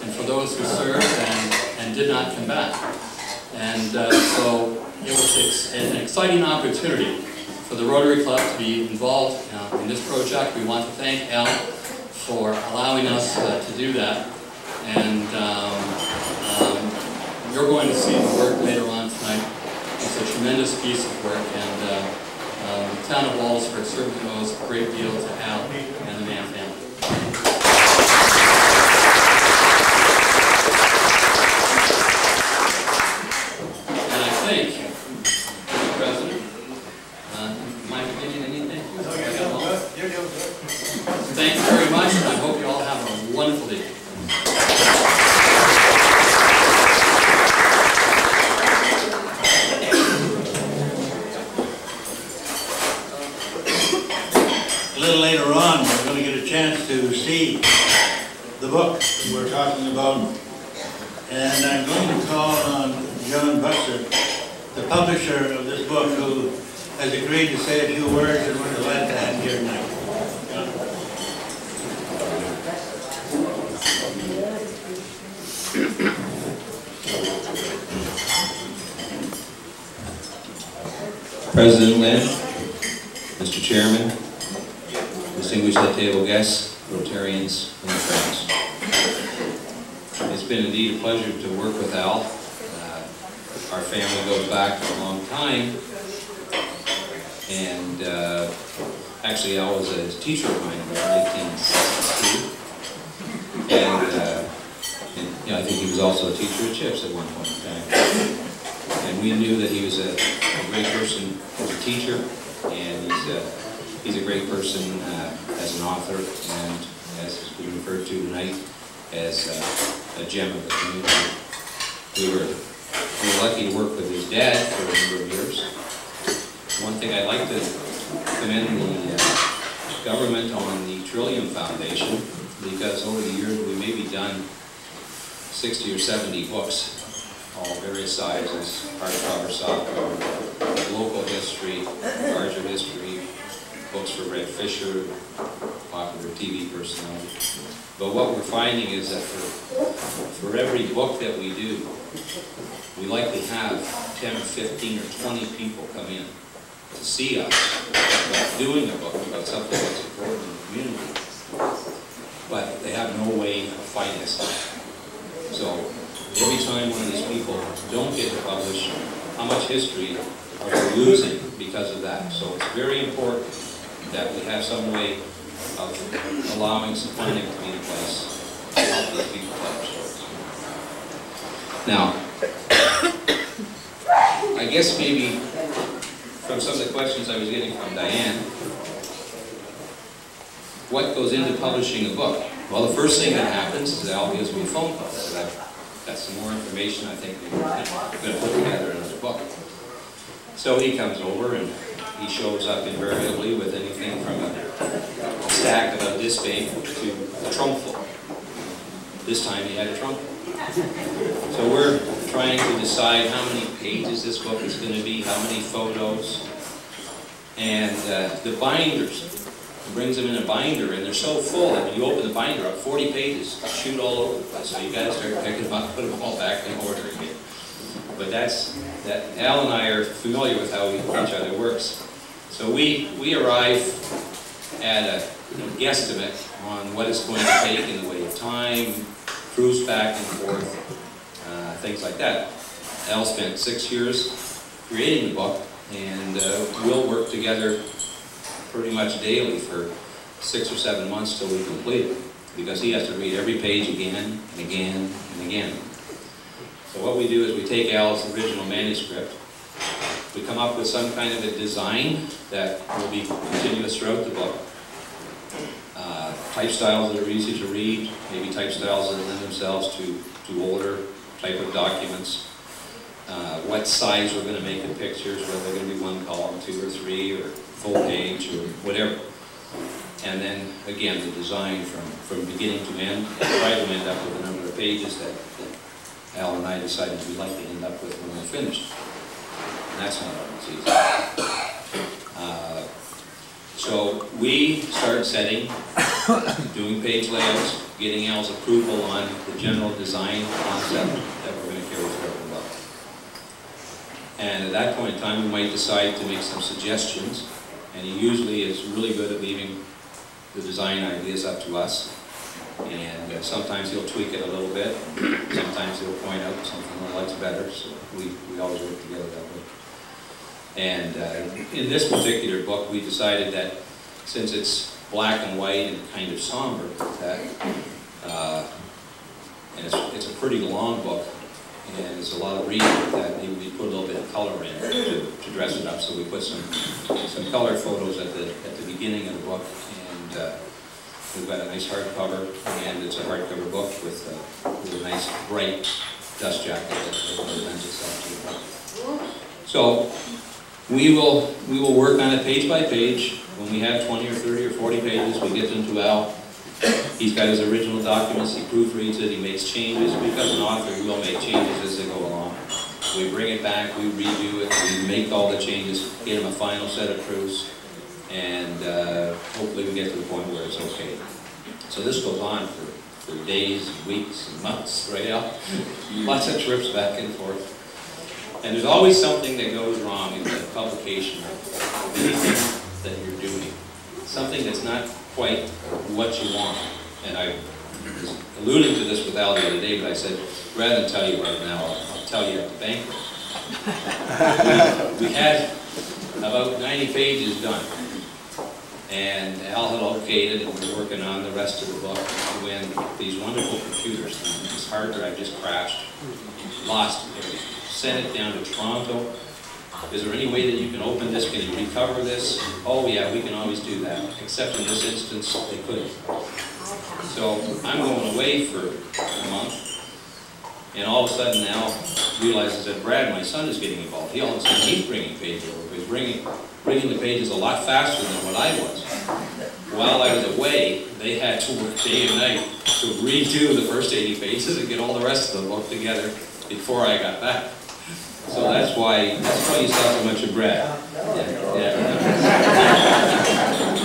and for those who served and did not come back. And so it was an exciting opportunity for the Rotary Club to be involved in this project. We want to thank Al for allowing us to do that. And you're going to see the work later on tonight. It's a tremendous piece of work, and the town of Wallaceburg certainly owes a great deal to Al and the Mann family. And I think, Mr. President, am I forgetting anything? Thank you very much, and I hope you all have a wonderful evening. A little later on, we're going to get a chance to see the book we're talking about. And I'm going to call on John Buxer, the publisher of this book, who has agreed to say a few words, and we're glad to have you here tonight. President Lynn, Mr. Chairman, distinguished at-table guests, Rotarians, and friends. It's been indeed a pleasure to work with Al. Our family goes back a long time, and actually Al was a teacher of mine in 1962, and you know, I think he was also a teacher at Chips at one point in time. And we knew that he was a great person as a teacher, and he's a great person as an author, and as has been referred to tonight, as a gem of the community. We were lucky to work with his dad for a number of years. One thing I'd like to commend the government on the Trillium Foundation, because over the years we maybe done 60 or 70 books, all various sizes, hardcover, softcover, local history, larger history, books for Red Fisher, popular TV personality. But what we're finding is that for every book that we do, we likely have 10 or 15 or 20 people come in to see us about doing a book about something that's important in the community, but they have no way of fighting us. So every time one of these people don't get to publish, how much history are we losing because of that? So it's very important that we have some way of allowing some funding to be in place to help these people tell their stories. Now, I guess maybe from some of the questions I was getting from Diane, what goes into publishing a book? Well, the first thing that happens is Al gives me a phone call. So I've got some more information I think we're going to put together another book. So he comes over and he shows up invariably with anything from a stack about this big to a trunk full. This time he had a trunk full. So we're trying to decide how many pages this book is going to be, how many photos, and the binders. He brings them in a binder, and they're so full that when you open the binder up, 40 pages shoot all over the place. So you got to start picking them up, put them all back in order again. But Al and I are familiar with how each other works. So we arrive at a guesstimate on what it's going to take in the way of time, cruise back and forth, things like that. Al spent 6 years creating the book, and we'll work together pretty much daily for 6 or 7 months till we complete it, because he has to read every page again and again and again. So what we do is we take Al's original manuscript, we come up with some kind of a design that will be continuous throughout the book, type styles that are easy to read, maybe type styles that lend themselves to older type of documents, what size we're going to make the pictures, whether they're going to be 1 column, 2 or 3, or full page, or whatever. And then, again, the design from beginning to end, try to end up with a number of pages that Al and I decided we'd like to end up with when we're finished. And that's not always easy. So we started setting, doing page layouts, getting Al's approval on the general design concept that we're going to carry throughout the book. And at that point in time, we might decide to make some suggestions. And he usually is really good at leaving the design ideas up to us. And sometimes he'll tweak it a little bit. Sometimes he'll point out something he likes better. So we always work together that way. And in this particular book, we decided that since it's black and white and kind of somber, that, and it's a pretty long book, and it's a lot of reading, that maybe we put a little bit of color in to dress it up. So we put some color photos at the beginning of the book, and we've got a nice hardcover, and it's a hardcover book with a nice bright dust jacket that lends itself to the book. So we will work on it page by page. When we have 20 or 30 or 40 pages, we get them to Al. He's got his original documents, he proofreads it, he makes changes. Because an author, we'll make changes as they go along. We bring it back, we redo it, we make all the changes, get him a final set of proofs, and hopefully we get to the point where it's okay. So this goes on for days, weeks, and months, right, Al? Lots of trips back and forth. And there's always something that goes wrong in the publication of anything that you're doing. Something that's not quite what you want. And I was alluding to this with Al the other day, but I said, rather than tell you right now, I'll tell you at the banquet. We had about 90 pages done. And Al had okayed it, and we were working on the rest of the book when these wonderful computers, this hard drive just crashed, lost everything. Sent it down to Toronto. Is there any way that you can open this? Can you recover this? Oh yeah, we can always do that. Except in this instance, they couldn't. So I'm going away for a month, and all of a sudden Al realizes that Brad, my son, is getting involved. All of a sudden he's bringing pages over. He's bringing the pages a lot faster than what I was. While I was away, they had to work day and night to redo the first 80 pages and get all the rest of the book together before I got back. So that's why you saw so much of Brad.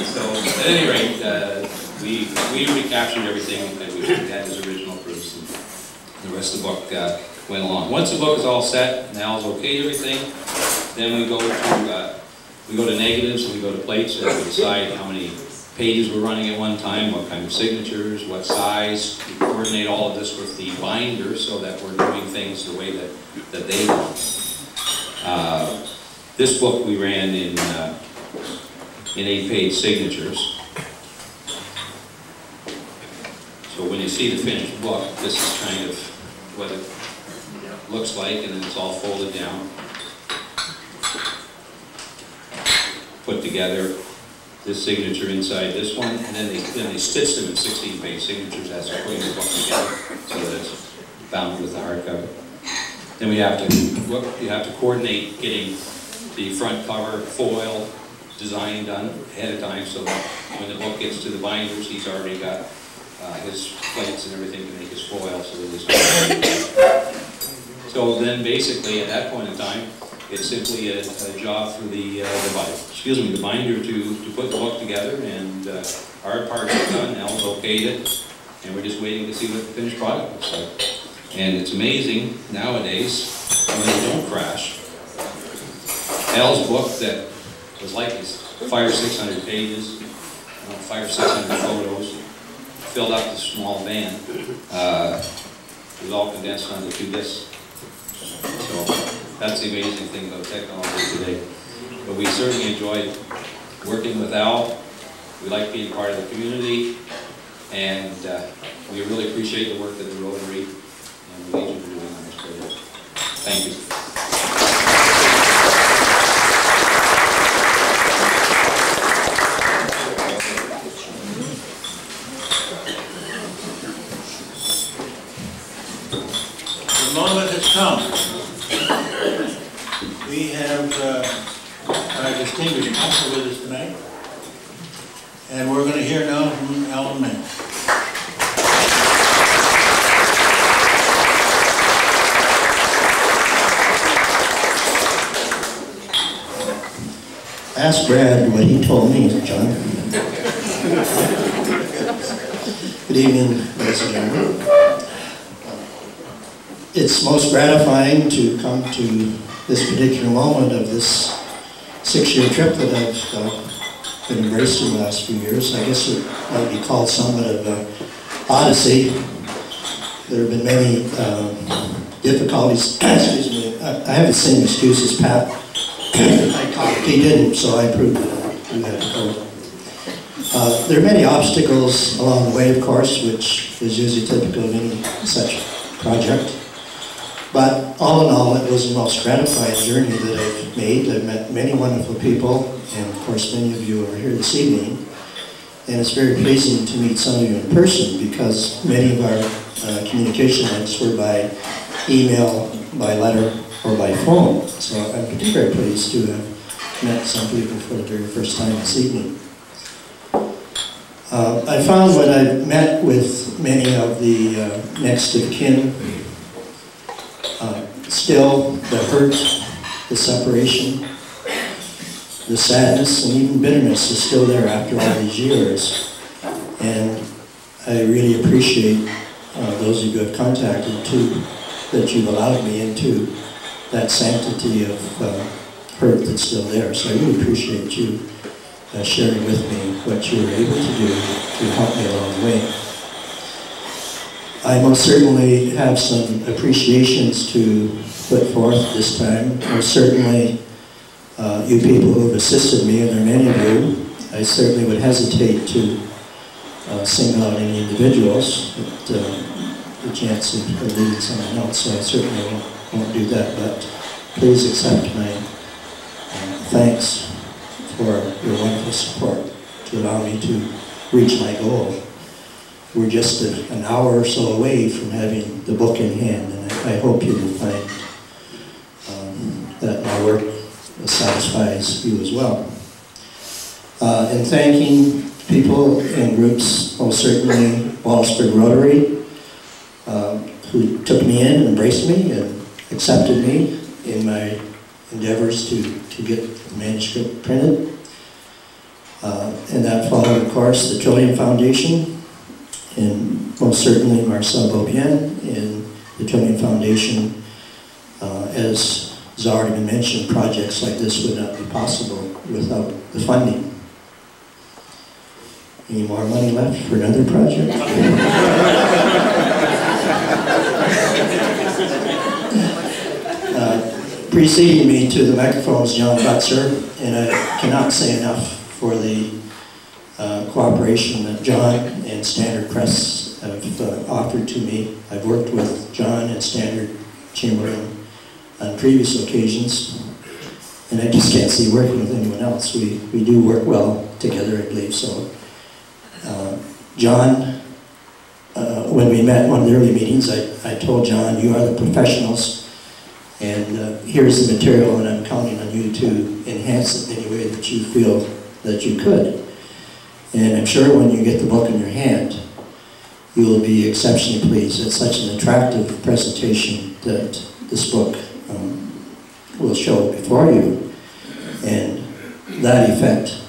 So at any rate, we recaptured everything that we had his original proofs, and the rest of the book went along. Once the book is all set and Al's okayed everything, then we go to We go to negatives and we go to plates, and we decide how many pages we're running at one time, what kind of signatures, what size. We coordinate all of this with the binder so that we're doing things the way that they want. This book we ran in 8-page signatures. So when you see the finished book, this is kind of what it looks like, and then it's all folded down, put together. This signature inside this one, and then they stitch them in 16-page signatures as they're putting the book together, so that it's bound with the hardcover. Then you have to coordinate getting the front cover foil design done ahead of time, so that when the book gets to the binders, he's already got his plates and everything to make his foil, so that it's so then basically at that point in time, it's simply a job for the binder to put the book together, and our part is done. Al's okayed it, and we're just waiting to see what the finished product looks like. And it's amazing nowadays when they don't crash. Al's book that was likely 500 or 600 pages, 500 or 600 photos, filled up this small van. It was all condensed onto 2 discs. So that's the amazing thing about technology today. But we certainly enjoyed working with Al. We like being part of the community, and we really appreciate the work that the Rotary and the Legion are doing on this project. Thank you. The moment has come. We have our distinguished council with us tonight, and we're going to hear now from Alan Mann. Ask Brad what he told me, John. Good evening, ladies and gentlemen. It's most gratifying to come to this particular moment of this 6-year trip that I've been embraced in the last few years. I guess it might be called somewhat of an odyssey. There have been many difficulties. Excuse me. I have the same excuse as Pat. He didn't, so I proved it. We had to go. There are many obstacles along the way, of course, which is usually typical of any such project. But all in all, it was the most gratifying journey that I've made. I've met many wonderful people, and of course many of you are here this evening. And it's very pleasing to meet some of you in person, because many of our communication links were by email, by letter, or by phone. So I'm particularly pleased to have met some people for the very first time this evening. I found when I met with many of the next of kin, still the hurt, the separation, the sadness, and even bitterness is still there after all these years. And I really appreciate those of you who have contacted too, that you've allowed me into that sanctity of hurt that's still there. So I really appreciate you sharing with me what you were able to do to help me along the way. I most certainly have some appreciations to put forth this time. Most certainly, you people who have assisted me, and there are many of you, I certainly would hesitate to single out any individuals at the chance of leading someone else, so I certainly won't do that, but please accept my thanks for your wonderful support to allow me to reach my goal. We're just an hour or so away from having the book in hand, and I hope you will find that my work satisfies you as well. And thanking people and groups, most certainly Wallaceburg Rotary, who took me in and embraced me and accepted me in my endeavors to get the manuscript printed. And that followed, of course, the Trillium Foundation, and most certainly Marcel Beaubien and the Trillium Foundation. As has already been mentioned, projects like this would not be possible without the funding. Any more money left for another project? Preceding me to the microphone is John Butzer, and I cannot say enough for the cooperation that John and Standard Press have offered to me. I've worked with John and Standard Chamberlain on previous occasions, and I just can't see working with anyone else. We do work well together, I believe so. John, when we met in one of the early meetings, I told John, you are the professionals, and here's the material, and I'm counting on you to enhance it in any way that you feel that you could. And I'm sure when you get the book in your hand, you will be exceptionally pleased. It's such an attractive presentation that this book will show before you. And that effect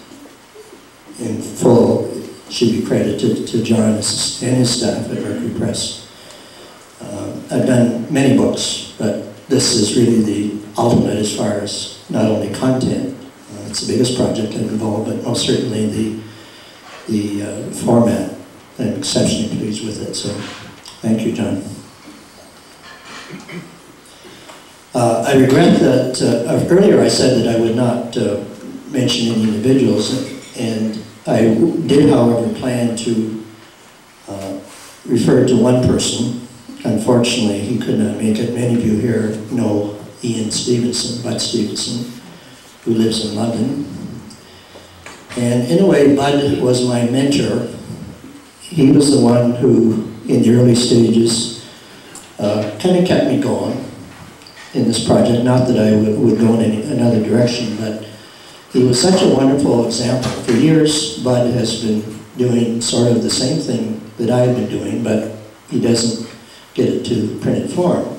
in full should be credited to John and his staff at Rotary Press. I've done many books, but this is really the ultimate as far as not only content, it's the biggest project I've involved, but most certainly the format. I'm exceptionally pleased with it, so thank you, John. I regret that earlier I said that I would not mention any individuals, and I did, however, plan to refer to one person. Unfortunately, he could not make it. Many of you here know Bud Stevenson, who lives in London. And in a way, Bud was my mentor. He was the one who, in the early stages, kind of kept me going in this project. Not that I would go in another direction, but he was such a wonderful example. For years, Bud has been doing sort of the same thing that I've been doing, but he doesn't get it to printed form.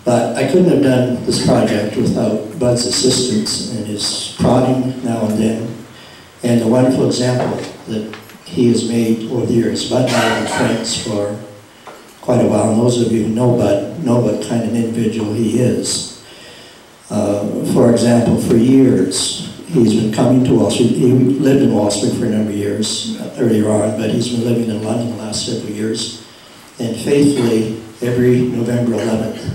But I couldn't have done this project without Bud's assistance and his prodding now and then, and the wonderful example that he has made over the years. Bud and I have been friends for quite a while, and those of you who know Bud know what kind of individual he is. For example, for years, he's been coming to Wallaceburg. He lived in Wallaceburg for a number of years earlier on, but he's been living in London the last several years. And faithfully, every November 11th,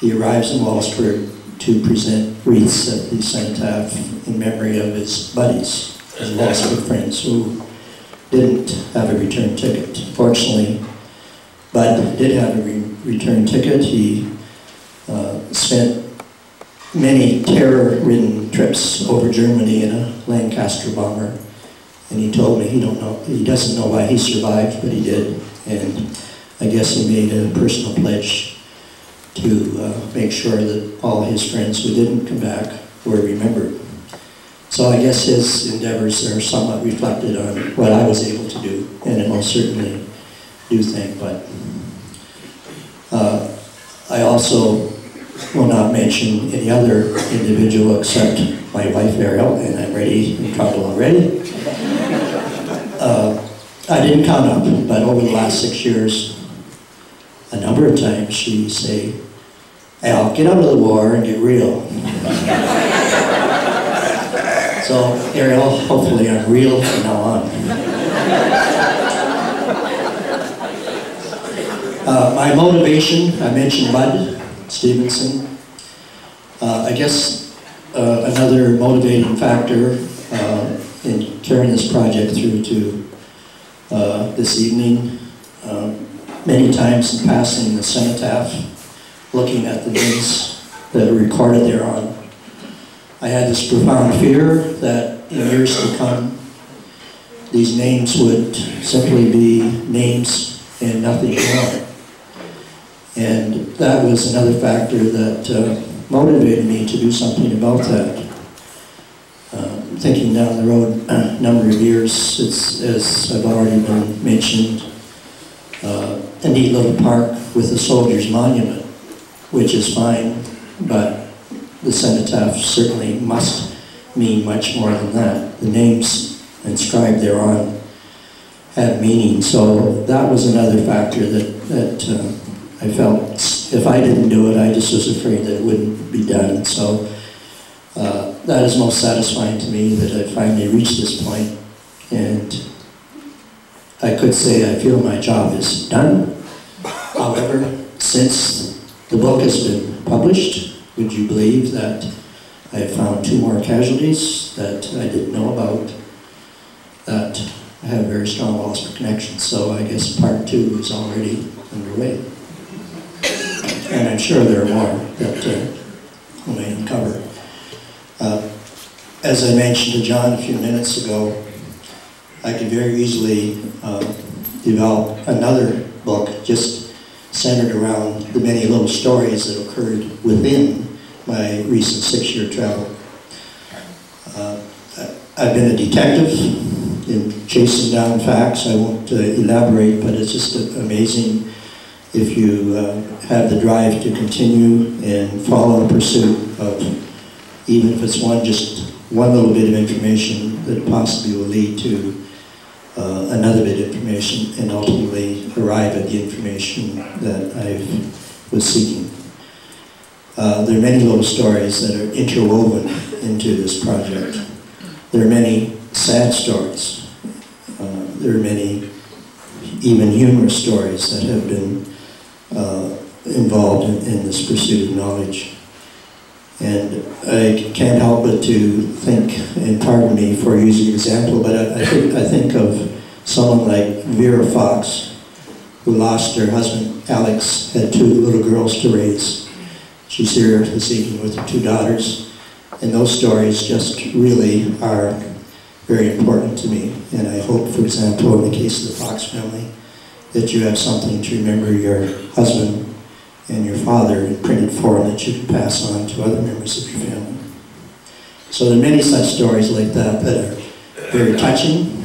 he arrives in Wallaceburg to present wreaths at the cenotaph in memory of his buddies, his Wallaceburg friends, who didn't have a return ticket. Fortunately, Bud did have a return ticket. He spent many terror-ridden trips over Germany in a Lancaster bomber, and he told me he doesn't know why he survived, but he did. And I guess he made a personal pledge to make sure that all his friends who didn't come back were remembered. So I guess his endeavors are somewhat reflected on what I was able to do, and I most certainly do thank Bud. I also will not mention any other individual except my wife Ariel, and I'm in trouble already. I didn't count up, but over the last 6 years, a number of times she'd say, Al, get out of the war and get real. So, Ariel, hopefully I'm real from now on. My motivation, I mentioned Bud Stevenson. I guess another motivating factor in carrying this project through to this evening, many times in passing the cenotaph, looking at the names that are recorded thereon, I had this profound fear that in years to come, these names would simply be names and nothing more. And that was another factor that motivated me to do something about that. Thinking down the road a number of years, it's, as I've already been mentioned, a neat little park with a soldier's monument, which is fine, but the cenotaph certainly must mean much more than that. The names inscribed thereon have meaning, so that was another factor that I felt if I didn't do it, I just was afraid that it wouldn't be done. So That is most satisfying to me, that I finally reached this point, and I could say I feel my job is done. However, since the book has been published, would you believe that I have found 2 more casualties that I didn't know about, that have very strong Wallaceburg connections. So I guess part 2 is already underway. And I'm sure there are more that we may uncover. As I mentioned to John a few minutes ago, I could very easily develop another book just centered around the many little stories that occurred within my recent 6-year travel. I've been a detective in chasing down facts. I won't elaborate, but it's just amazing if you have the drive to continue and follow the pursuit of, even if it's just one little bit of information that possibly will lead to another bit of information and ultimately arrive at the information that I was seeking. There are many little stories that are interwoven into this project. There are many sad stories. There are many even humorous stories that have been involved in this pursuit of knowledge. And I can't help but to think, and pardon me for using an example, but I think of someone like Vera Fox, who lost her husband, Alex, had 2 little girls to raise. She's here this evening with her 2 daughters, and those stories just really are very important to me. And I hope, for example, in the case of the Fox family, that you have something to remember your husband and your father in printed form that you can pass on to other members of your family. So there are many such stories like that that are very touching,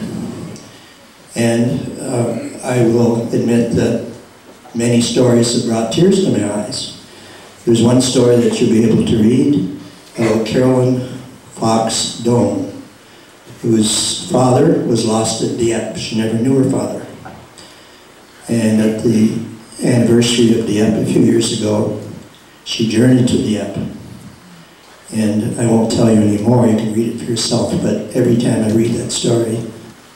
and I will admit that many stories have brought tears to my eyes. There's one story that you'll be able to read about Carolyn Fox Doan, whose father was lost at Dieppe. She never knew her father. And at the anniversary of Dieppe a few years ago, she journeyed to Dieppe. And I won't tell you anymore, you can read it for yourself, but every time I read that story,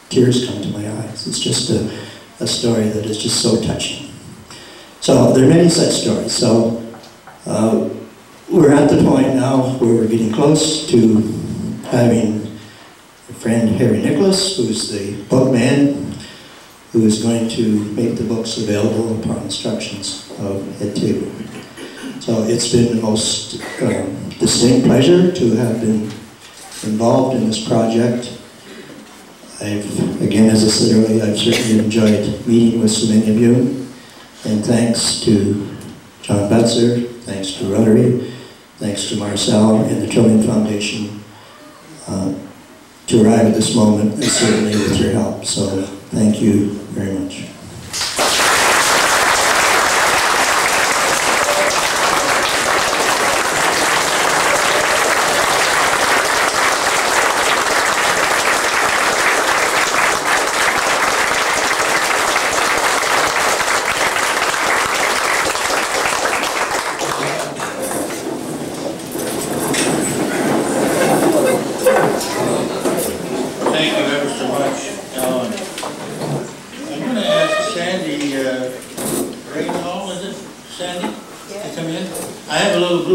tears come to my eyes. It's just a story that is just so touching. So there are many such stories. So we're at the point now where we're getting close to having a friend, Harry Nicholas, who's the bookman, who is going to make the books available upon instructions of Head Table. So it's been the most distinct pleasure to have been involved in this project. Again, as I said earlier, I've certainly enjoyed meeting with so many of you. And thanks to John Betzer, thanks to Rotary, thanks to Marcel and the Trillium Foundation to arrive at this moment, and certainly with your help. So thank you very much.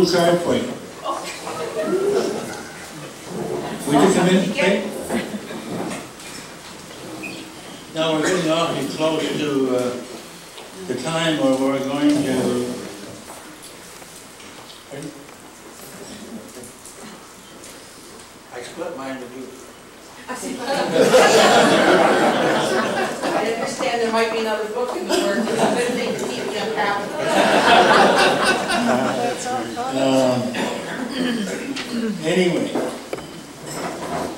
Card for you. Would you come in? Okay? Now we're getting awfully close to the time where we're going to. I split mine with you. I understand there might be another book in the works. It's a good thing to keep you accountable. Anyway,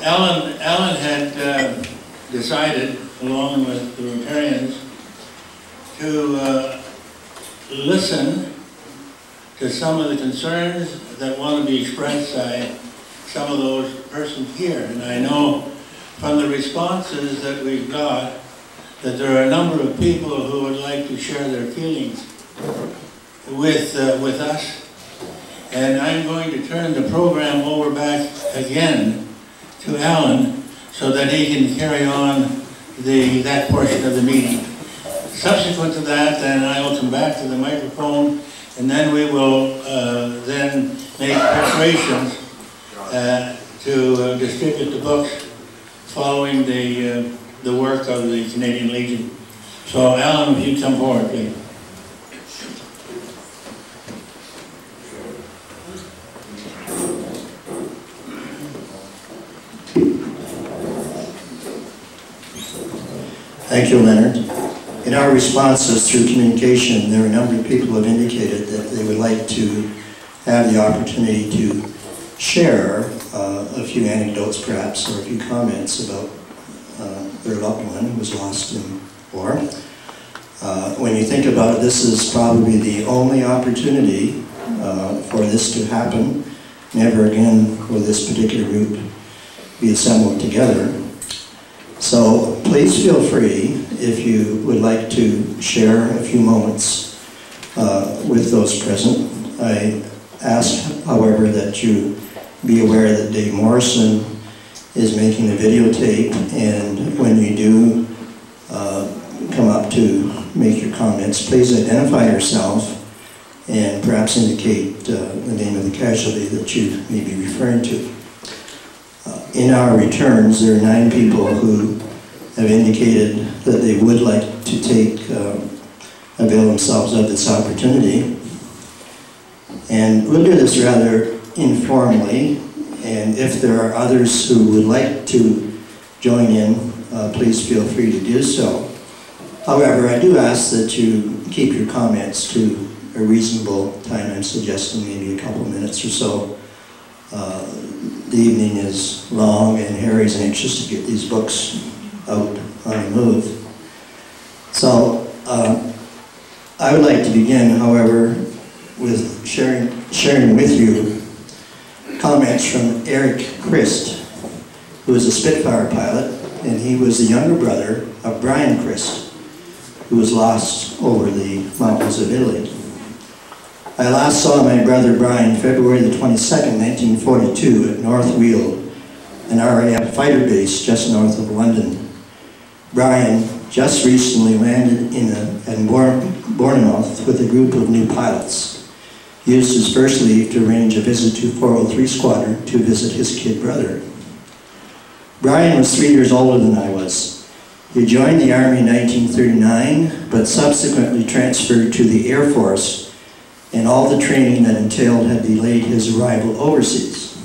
Ellen had decided, along with the Rotarians, to listen to some of the concerns that want to be expressed by some of those persons here. And I know from the responses that we've got that there are a number of people who would like to share their feelings with us. And I'm going to turn the program over back again to Alan so that he can carry on that portion of the meeting. Subsequent to that, then I will come back to the microphone, and then we will then make preparations to distribute the books following the work of the Canadian Legion. So Alan, if you come forward, please. Thank you, Leonard. In our responses through communication, there are a number of people who have indicated that they would like to have the opportunity to share a few anecdotes, perhaps, or a few comments about their loved one who was lost in war. When you think about it, this is probably the only opportunity for this to happen. Never again will this particular group be assembled together. So please feel free, if you would like to share a few moments with those present. I ask, however, that you be aware that Dave Morrison is making the videotape, and when you do come up to make your comments, please identify yourself and perhaps indicate the name of the casualty that you may be referring to. In our returns, there are 9 people who have indicated that they would like to avail themselves of this opportunity. And we'll do this rather informally, and if there are others who would like to join in, please feel free to do so. However, I do ask that you keep your comments to a reasonable time. I'm suggesting maybe a couple minutes or so. The evening is long, and Harry's anxious to get these books out on the move. So I would like to begin, however, with sharing with you comments from Eric Christ, who is a Spitfire pilot, and he was the younger brother of Brian Christ, who was lost over the mountains of Italy. I last saw my brother Brian February the 22nd, 1942 at North Weald, an RAF fighter base just north of London. Brian just recently landed in Bournemouth with a group of new pilots. He used his first leave to arrange a visit to 403 Squadron to visit his kid brother. Brian was 3 years older than I was. He joined the Army in 1939, but subsequently transferred to the Air Force, and all the training that entailed had delayed his arrival overseas.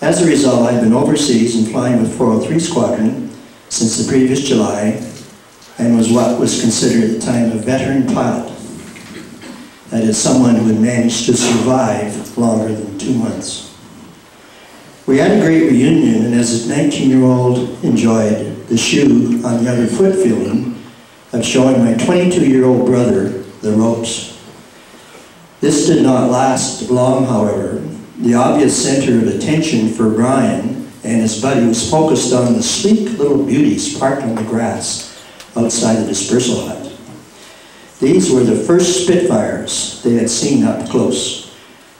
As a result, I've been overseas and flying with 403 Squadron since the previous July, and was what was considered at the time a veteran pilot. That is, someone who had managed to survive longer than 2 months. We had a great reunion, and as a 19-year-old enjoyed the shoe on the other foot feeling of showing my 22-year-old brother the ropes. This did not last long, however. The obvious center of attention for Brian and his buddy was focused on the sleek little beauties parked on the grass outside the dispersal hut. These were the first Spitfires they had seen up close.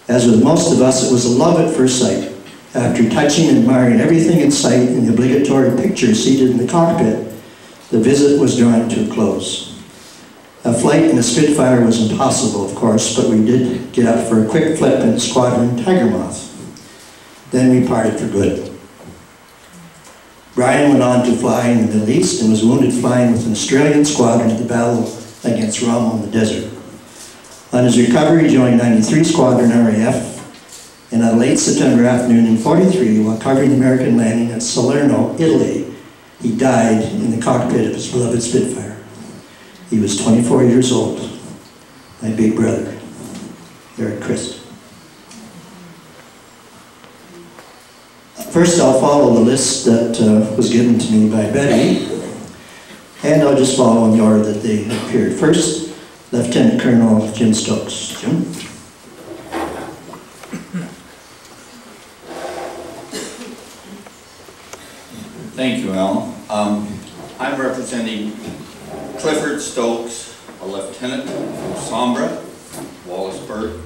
As with most of us, it was a love at first sight. After touching and admiring everything in sight in the obligatory picture seated in the cockpit, the visit was drawn to a close. A flight in a Spitfire was impossible, of course, but we did get up for a quick flip in Squadron Tiger Moth. Then we parted for good. Brian went on to fly in the Middle East and was wounded flying with an Australian squadron at the battle against Rommel in the desert. On his recovery, he joined 93 Squadron RAF, and on a late September afternoon in 43, while covering the American landing at Salerno, Italy, he died in the cockpit of his beloved Spitfire. He was 24 years old, my big brother, Eric Christ. First, I'll follow the list that was given to me by Betty, and I'll just follow in the order that they appeared. First, Lieutenant Colonel Jim Stokes. Jim? Thank you, Al. I'm representing Clifford Stokes, a lieutenant from Sombra, Wallaceburg,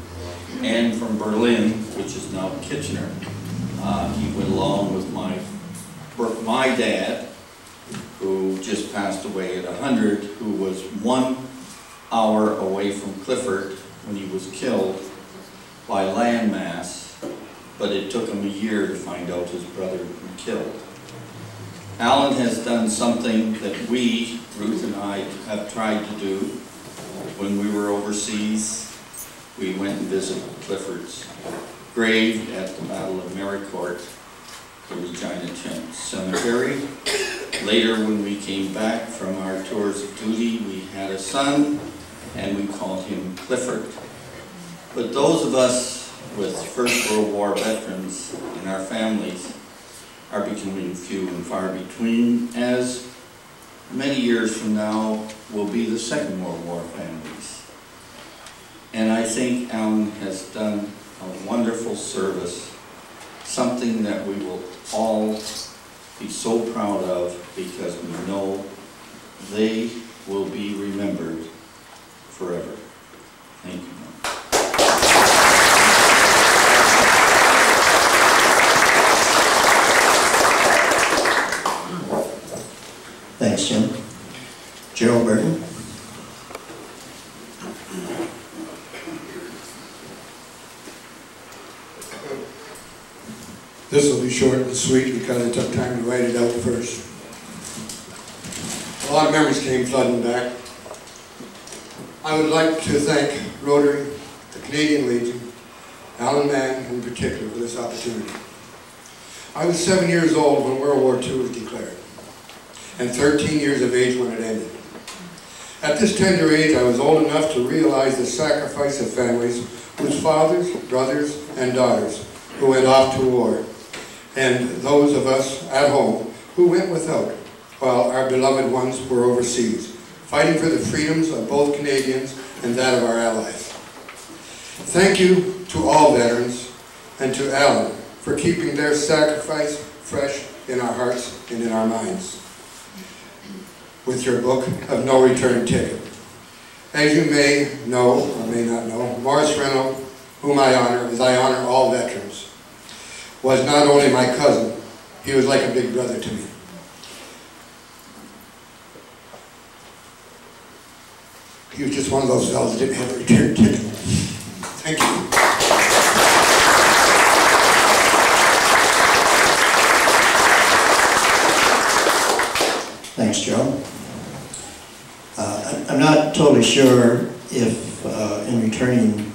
and from Berlin, which is now Kitchener. He went along with my dad, who just passed away at 100, who was 1 hour away from Clifford when he was killed by landmass, but it took him a year to find out his brother had been killed. Alan has done something that we, Ruth and I, have tried to do. When we were overseas, we went and visited Clifford's grave at the Battle of Maricourt, the Regina Cemetery. Later, when we came back from our tours of duty, we had a son, and we called him Clifford. But those of us with First World War veterans in our families are becoming few and far between, as many years from now will be the Second World War families. And I think Alan has done a wonderful service, something that we will all be so proud of, because we know they will be remembered forever. Thank you. Thanks, Jim. Gerald Burton. This will be short and sweet because I took time to write it out first. A lot of memories came flooding back. I would like to thank Rotary, the Canadian Legion, Alan Mann in particular for this opportunity. I was 7 years old when World War II was declared, and 13 years of age when it ended. At this tender age, I was old enough to realize the sacrifice of families whose fathers, brothers, and daughters who went off to war, and those of us at home who went without, while our beloved ones were overseas, fighting for the freedoms of both Canadians and that of our allies. Thank you to all veterans, and to Alan for keeping their sacrifice fresh in our hearts and in our minds with your book of No Return Ticket. As you may know, or may not know, Morris Reynolds, whom I honor, as I honor all veterans, was not only my cousin, he was like a big brother to me. He was just one of those fellas that didn't have a return ticket. Thank you. Thanks, Joe. I'm not totally sure if, in returning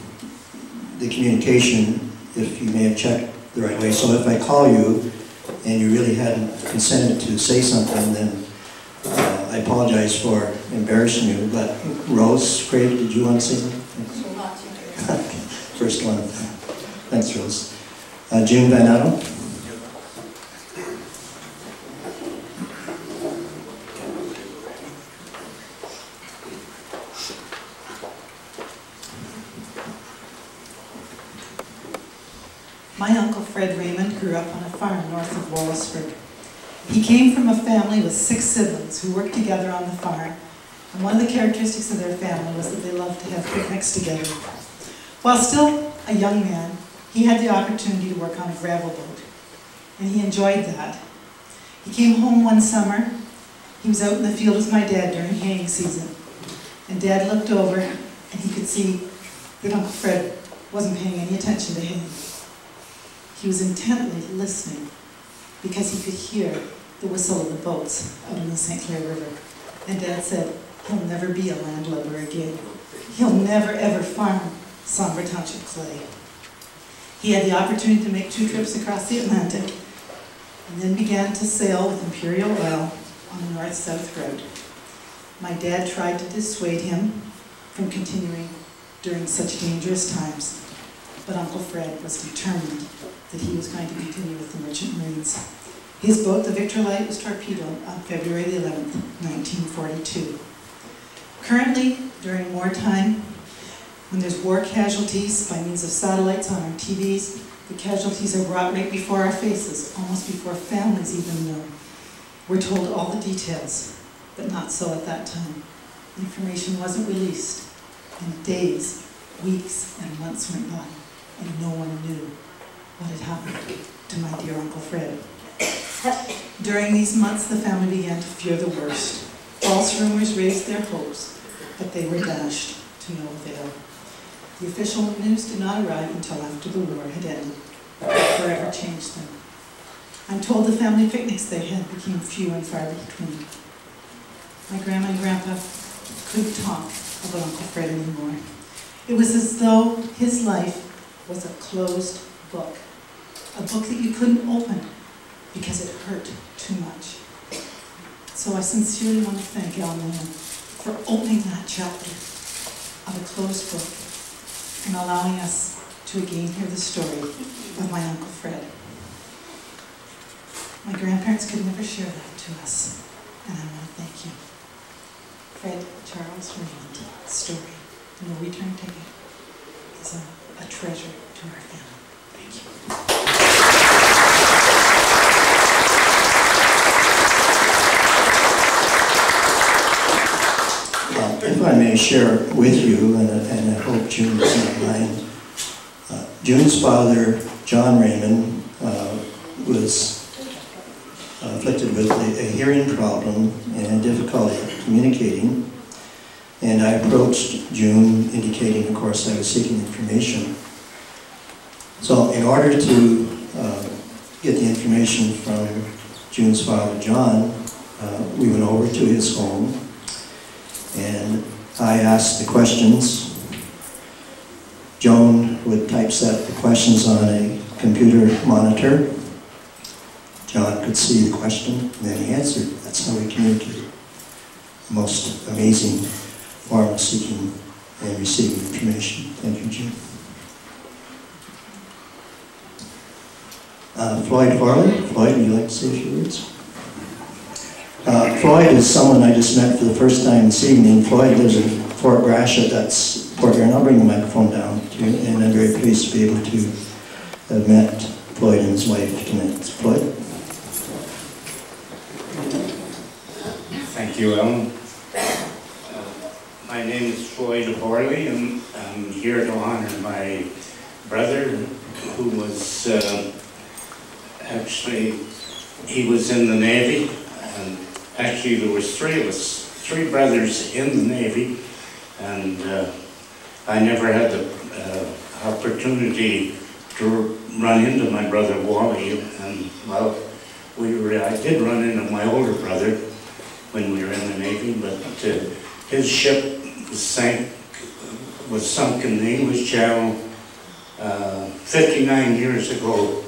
the communication, if you may have checked the right way. So if I call you and you really hadn't consented to say something, then I apologize for embarrassing you. But Rose, Craig, did you want to say something? Not too First one. Thanks, Rose. June Van Adel. My Uncle Fred Raymond grew up on a farm north of Wallaceburg. He came from a family with 6 siblings who worked together on the farm, and one of the characteristics of their family was that they loved to have picnics together. While still a young man, he had the opportunity to work on a gravel boat, and he enjoyed that. He came home one summer. He was out in the field with my dad during haying season, and Dad looked over, and he could see that Uncle Fred wasn't paying any attention to haying. He was intently listening because he could hear the whistle of the boats out in the St. Clair River. And Dad said, he'll never be a landlubber again. He'll never ever farm Sombre Township clay. He had the opportunity to make 2 trips across the Atlantic and then began to sail with Imperial Oil on the north-south route. My dad tried to dissuade him from continuing during such dangerous times, but Uncle Fred was determined that he was going to continue with the Merchant Marines. His boat, the Victorlight, was torpedoed on February 11th, 1942. Currently, during wartime, when there's war casualties by means of satellites on our TVs, the casualties are brought right before our faces, almost before families even know. We're told all the details, but not so at that time. Information wasn't released, and days, weeks, and months went by. and no one knew what had happened to my dear Uncle Fred. During these months, the family began to fear the worst. False rumors raised their hopes, but they were dashed to no avail. The official news did not arrive until after the war had ended, and forever changed them. I'm told the family picnics they had became few and far between. My grandma and grandpa couldn't talk about Uncle Fred anymore. It was as though his life was a closed book, a book that you couldn't open because it hurt too much. So I sincerely want to thank Al Mann for opening that chapter of a closed book and allowing us to again hear the story of my Uncle Fred. My grandparents could never share that to us, and I want to thank you. Fred Charles Raymond story, No Return Ticket, is a treasure to our family. Thank you. If I may share with you, and I hope June doesn't mind, June's father, John Raymond, was afflicted with a hearing problem and difficulty communicating. And I approached June, indicating, of course, I was seeking information. So in order to get the information from June's father, John, we went over to his home, and I asked the questions. Joan would typeset the questions on a computer monitor. John could see the question, and then he answered. That's how we communicated. Most amazing form of seeking and receiving information. Thank you, Jim. Floyd Horley. Floyd, would you like to say a few words? Floyd is someone I just met for the first time this evening. Floyd lives in Fort Gratiot, that's Port Huron. I'll bring the microphone down to you, and I'm very pleased to be able to have met Floyd and his wife tonight. Floyd? Thank you, Ellen. My name is Floyd Horley, and I'm here to honor my brother, who was actually, he was in the Navy, and actually there was three of us, three brothers in the Navy, and I never had the opportunity to run into my brother Wally, and well, I did run into my older brother when we were in the Navy, but his ship was sunk in the English Channel 59 years ago,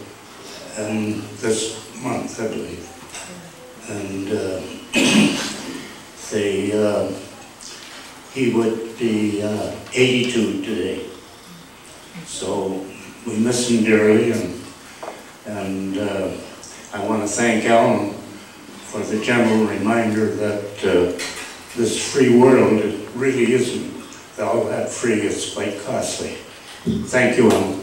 this month, I believe. And he would be 82 today. So we miss him dearly, and I want to thank Alan for the gentle reminder that this free world really isn't all that free, it's quite costly. Thank you, Alan.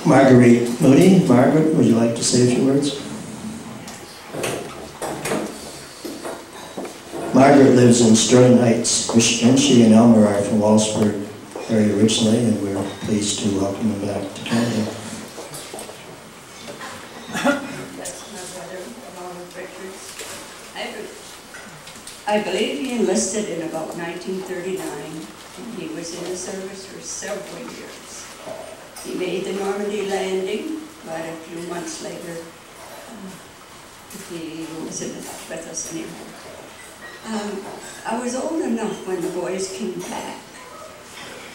Marguerite Moody. Margaret, would you like to say a few words? Margaret lives in Sterling Heights, Michigan. She and Elmer are from Wallaceburg area originally, and we're pleased to welcome them back to Canada. I believe he enlisted in about 1939, and he was in the service for several years. He made the Normandy landing, but a few months later, he wasn't with us anymore. I was old enough when the boys came back,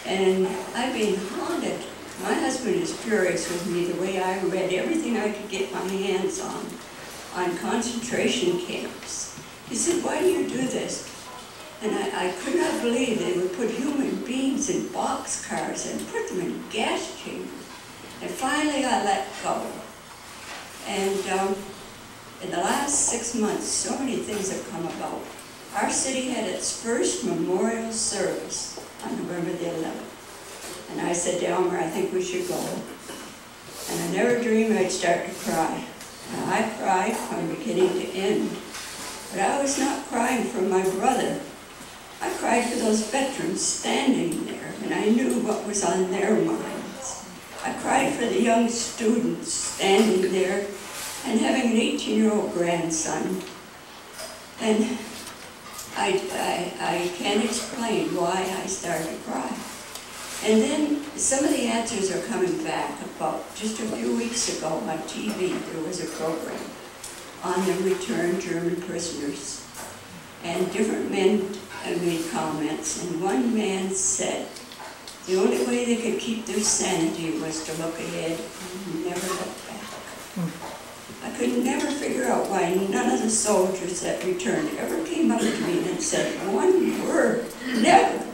and I've been haunted. My husband is furious with me the way I read everything I could get my hands on concentration camps. He said, "Why do you do this?" And I could not believe they would put human beings in boxcars and put them in gas chambers. And finally I let go. And in the last 6 months, so many things have come about. Our city had its first memorial service on November the 11th. And I said to Elmer, "I think we should go." And I never dreamed I'd start to cry. I cried from beginning to end, but I was not crying for my brother. I cried for those veterans standing there, and I knew what was on their minds. I cried for the young students standing there and having an 18-year-old grandson. And I can't explain why I started to cry. And then some of the answers are coming back. About just a few weeks ago on TV, there was a program on the returned German prisoners. And different men made comments, and one man said the only way they could keep their sanity was to look ahead and never look back. I could never figure out why none of the soldiers that returned ever came up to me and said one word. Never.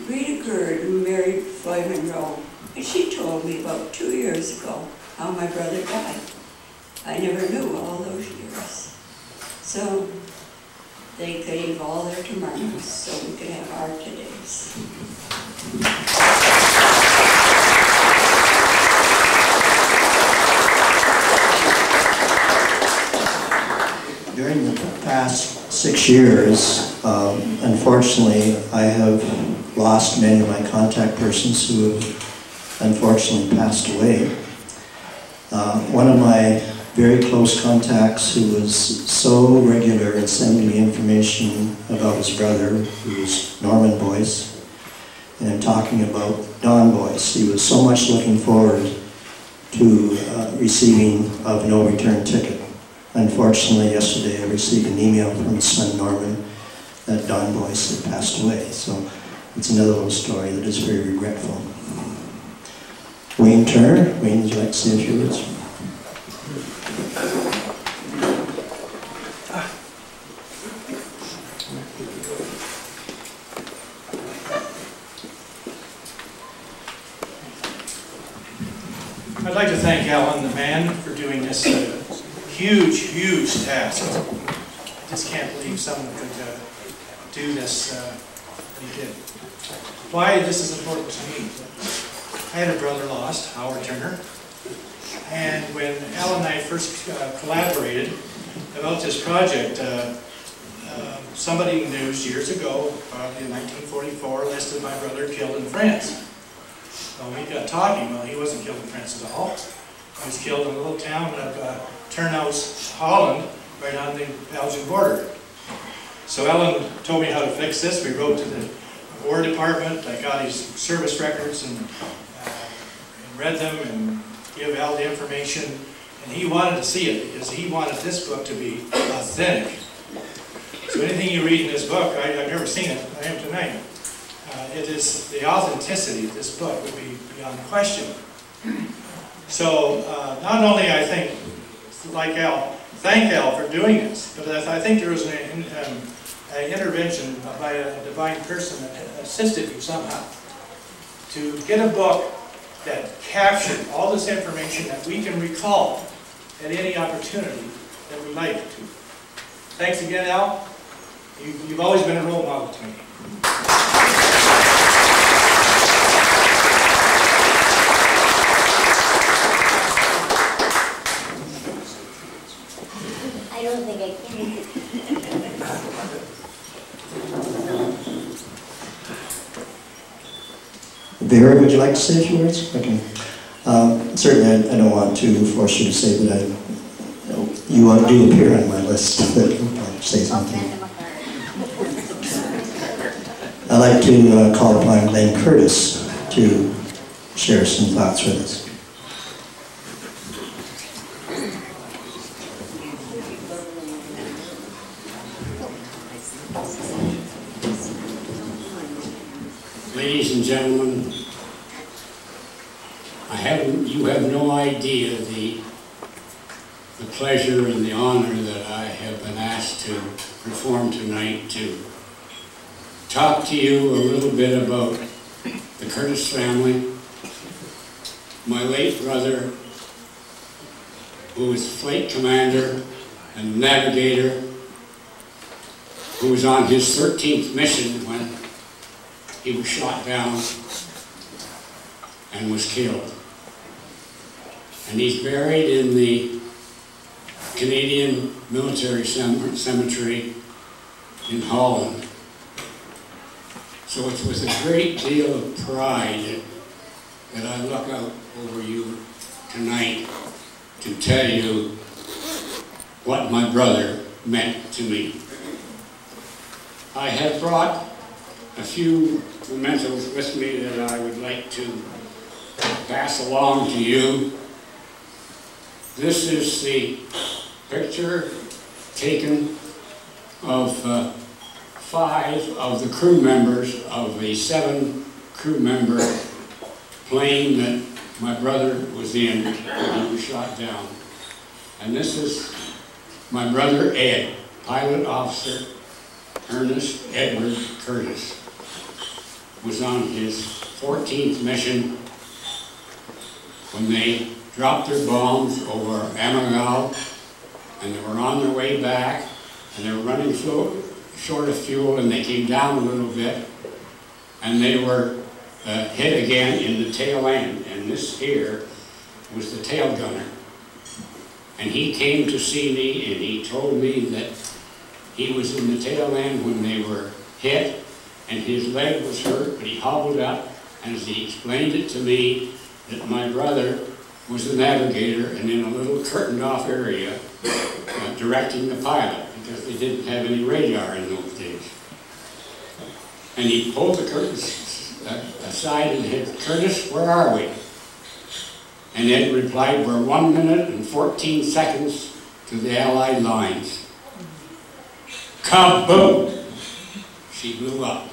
Rita Gerd, who married Floyd Monroe, and she told me about 2 years ago how my brother died. I never knew all those years. So they gave all their tomorrows so we could have our todays. During the past 6 years, unfortunately, I have lost many of my contact persons who have unfortunately passed away. One of my very close contacts who was so regular in sending me information about his brother, who was Norman Boyce, and talking about Don Boyce. He was so much looking forward to receiving of no return ticket. Unfortunately, yesterday I received an email from his son Norman that Don Boyce had passed away. So it's another little story that is very regretful. Wayne Turner. Wayne, would you like to say a few words? I'd like to thank Alan, the man, for doing this huge task. I just can't believe someone could do this he did. Why this is important to me. I had a brother lost, Howard Turner, and when Alan and I first collaborated about this project, somebody in the news years ago, probably in 1944, listed my brother killed in France. Well, we got talking. Well, he wasn't killed in France at all. He was killed in a little town of Turnhout, Holland, right on the Belgian border. So Ellen told me how to fix this. We wrote to the War Department. I got his service records and read them and gave Al the information. And he wanted to see it because he wanted this book to be authentic. So anything you read in this book, I've never seen it. I am tonight. It is the authenticity of this book would be beyond question. So not only I think, like Al, thank Al for doing this, but I think there was an intervention by a divine person that assisted you somehow to get a book that captured all this information that we can recall at any opportunity that we like to. Thanks again, Al. You've always been a role model to me. I don't think I can. Vera, would you like to say a few words? Okay. Certainly, I don't want to force you to say, but you do appear on my list. But say something. I'd like to call upon Glenn Curtis to share some thoughts with us. Ladies and gentlemen, you have no idea the pleasure and the honor that I have been asked to perform tonight to talk to you a little bit about the Curtis family, my late brother, who was flight commander and navigator, who was on his 13th mission when he was shot down and was killed. And he's buried in the Canadian Military Cemetery in Holland. So it's with a great deal of pride that I look out over you tonight to tell you what my brother meant to me. I have brought a few mementos with me that I would like to pass along to you. This is the picture taken of 5 of the crew members of a 7 crew member plane that my brother was in when he was shot down. And this is my brother Ed, Pilot Officer Ernest Edward Curtis, was on his 14th mission when they dropped their bombs over Amagal, and they were on their way back, and they were running short of fuel, and they came down a little bit, and they were hit again in the tail end, and this here was the tail gunner. And he came to see me, and he told me that he was in the tail end when they were hit, and his leg was hurt, but he hobbled up, and as he explained it to me, that my brother was the navigator and in a little curtained off area directing the pilot, because they didn't have any radar in those days. And he pulled the curtains aside and said, "Curtis, where are we?" And Ed replied, "We're 1 minute and 14 seconds to the Allied lines." Kaboom! She blew up.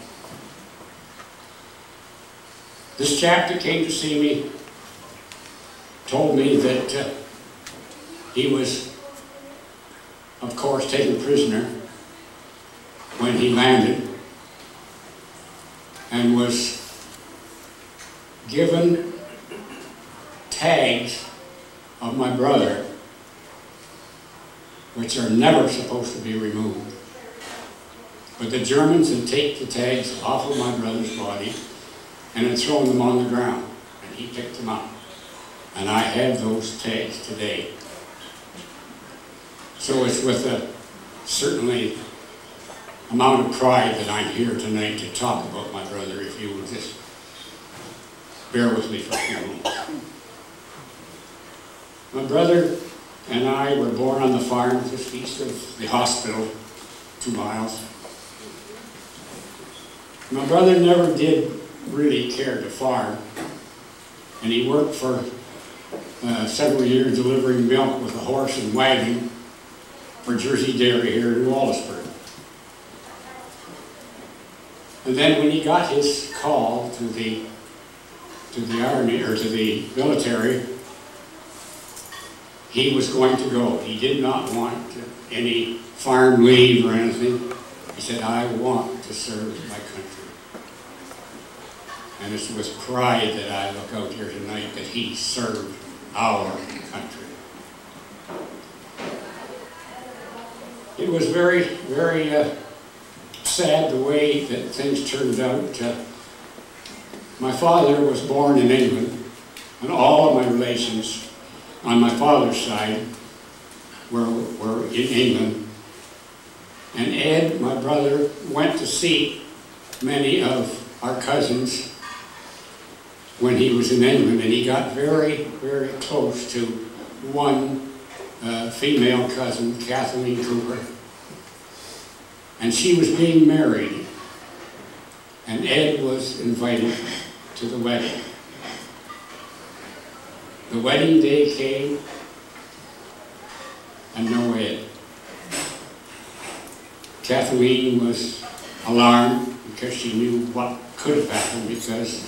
This chap that came to see me told me that he was, of course, taken prisoner when he landed and was given tags of my brother, which are never supposed to be removed. But the Germans had taken the tags off of my brother's body and had thrown them on the ground, and he picked them up. And I have those tags today. So it's with a certainly amount of pride that I'm here tonight to talk about my brother, if you will just bear with me for a few minutes. My brother and I were born on the farm just east of the hospital, 2 miles. My brother never did really care to farm, and he worked for several years delivering milk with a horse and wagon for Jersey Dairy here in Wallaceburg. And then when he got his call to the army, or to the military, he was going to go. He did not want any farm leave or anything. He said, "I want to serve my country." And it's with pride that I look out here tonight that he served our country. It was very, very sad the way that things turned out. My father was born in England, and all of my relations on my father's side were in England. And Ed, my brother, went to see many of our cousins when he was in England, and he got very, very close to one female cousin, Kathleen Cooper. And she was being married, and Ed was invited to the wedding. The wedding day came, and no Ed. Kathleen was alarmed because she knew what could have happened, because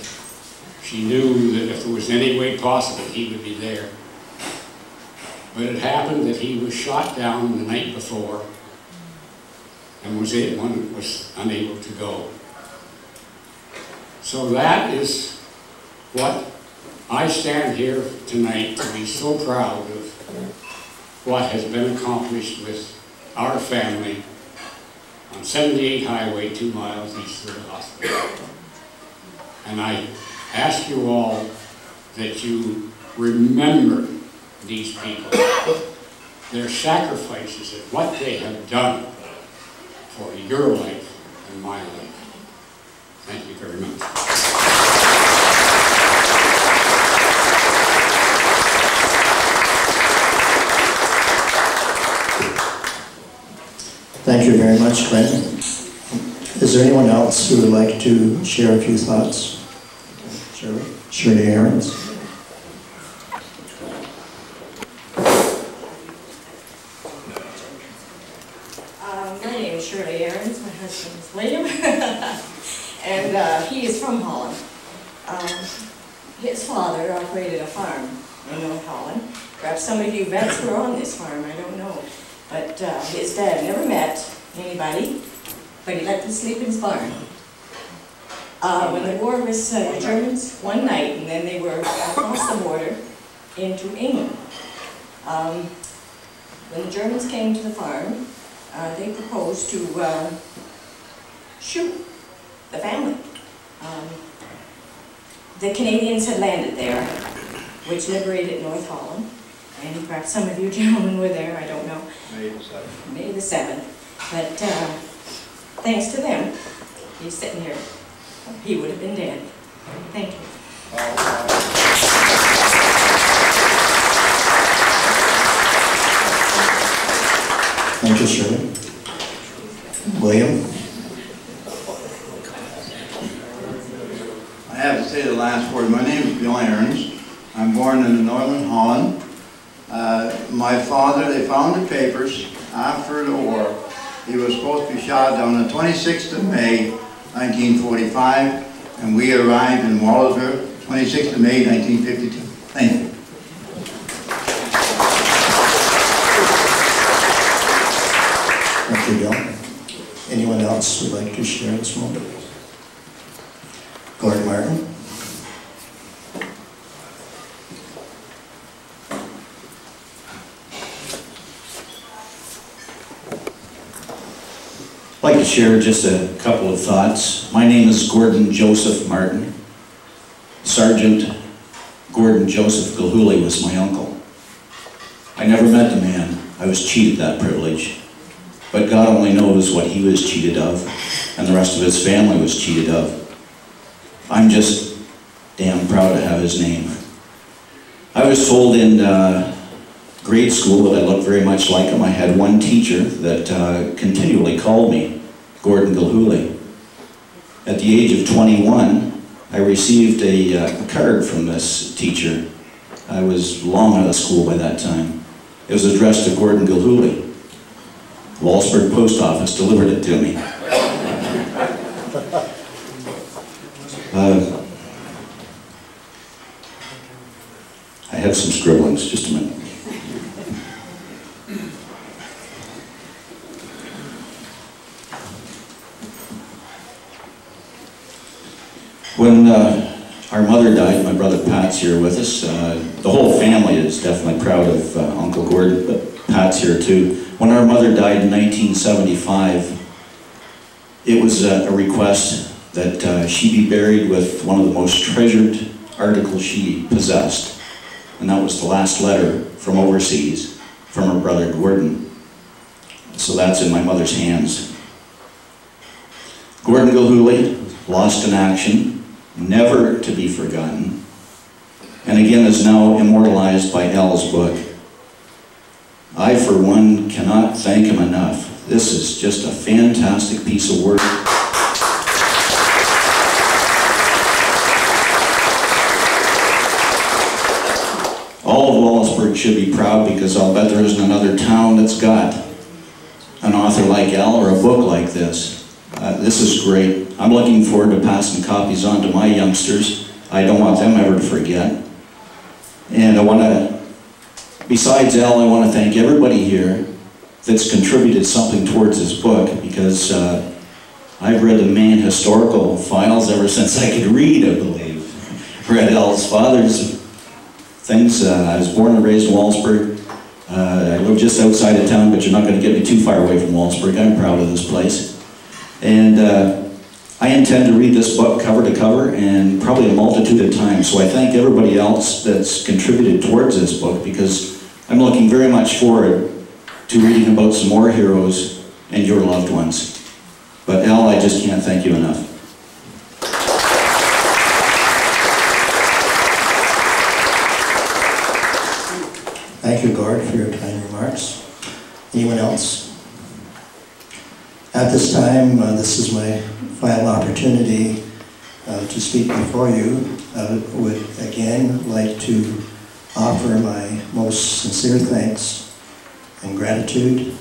she knew that if there was any way possible, he would be there. But it happened that he was shot down the night before and was unable to go. So that is what I stand here tonight to be so proud of, what has been accomplished with our family on 78 Highway, 2 miles east of the hospital. And I ask you all that you remember these people, their sacrifices and what they have done for your life and my life. Thank you very much. Thank you very much, Glenn. Is there anyone else who would like to share a few thoughts? Shirley Aarons. My name is Shirley Aarons. My husband is William. And he is from Holland. His father operated a farm in North Holland. Perhaps some of you vets were on this farm, I don't know. But his dad never met anybody, but he let them sleep in his barn. When the war was, the Germans, one night, and then they were across the border into England. When the Germans came to the farm, they proposed to shoot the family. The Canadians had landed there, which liberated North Holland. And perhaps some of you gentlemen were there, I don't know. May the 7th. May the 7th. But thanks to them, he's sitting here. He would have been dead. Thank you. Thank you, Shirley. William? I have to say the last word. My name is Bill Aarons. I'm born in northern Holland. My father, they found the papers after the war. He was supposed to be shot on the 26th of May, 1945, and we arrived in Wallaceburg, 26th of May, 1952. Thank you. Thank you, Bill. Anyone else would like to share this moment? Gordon Martin. I'd like to share just a couple of thoughts. My name is Gordon Joseph Martin. Sergeant Gordon Joseph Gilhooly was my uncle. I never met the man. I was cheated that privilege. But God only knows what he was cheated of, and the rest of his family was cheated of. I'm just damn proud to have his name. I was told in grade school that I looked very much like him. I had one teacher that continually called me Gordon Gilhooly. At the age of 21, I received a card from this teacher. I was long out of school by that time. It was addressed to Gordon Gilhooly. Wallaceburg Post Office delivered it to me. I have some scribblings, just a minute. When our mother died, my brother Pat's here with us. The whole family is definitely proud of Uncle Gordon, but Pat's here too. When our mother died in 1975, it was a request that she be buried with one of the most treasured articles she possessed, and that was the last letter from overseas from her brother Gordon. So that's in my mother's hands. Gordon Gilhooly, lost in action, never to be forgotten, and again is now immortalized by Al's book. I, for one, cannot thank him enough. This is just a fantastic piece of work. All of Wallaceburg should be proud, because I'll bet there isn't another town that's got an author like Al or a book like this. This is great. I'm looking forward to passing copies on to my youngsters. I don't want them ever to forget. And I want to, besides Al, I want to thank everybody here that's contributed something towards this book, because I've read the Mann historical files ever since I could read, I believe. Read Al's father's things. I was born and raised in Wallaceburg. I live just outside of town, but you're not going to get me too far away from Wallaceburg. I'm proud of this place. And I intend to read this book cover to cover and probably a multitude of times. So I thank everybody else that's contributed towards this book, because I'm looking very much forward to reading about some more heroes and your loved ones. But Al, I just can't thank you enough. Thank you, Gord, for your kind remarks. Anyone else? At this time, this is my final opportunity to speak before you. I would again like to offer my most sincere thanks and gratitude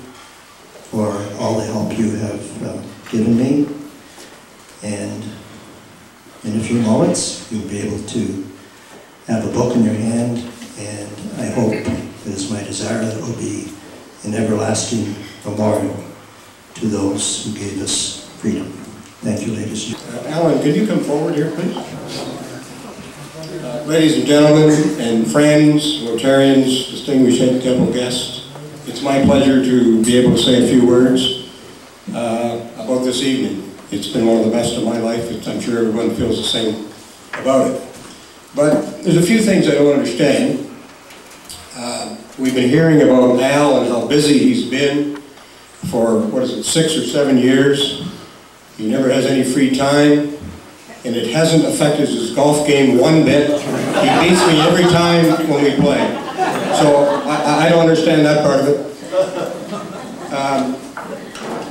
for all the help you have given me. And in a few moments, you'll be able to have a book in your hand, and I hope, it is my desire, that it will be an everlasting memorial to those who gave us freedom. Thank you, ladies. Alan, could you come forward here, please? Ladies and gentlemen, and friends, Rotarians, distinguished table guests, it's my pleasure to be able to say a few words about this evening. It's been one of the best of my life. I'm sure everyone feels the same about it. But there's a few things I don't understand. We've been hearing about Al and how busy he's been for, 6 or 7 years. He never has any free time, and it hasn't affected his golf game one bit. He beats me every time when we play. So I don't understand that part of it.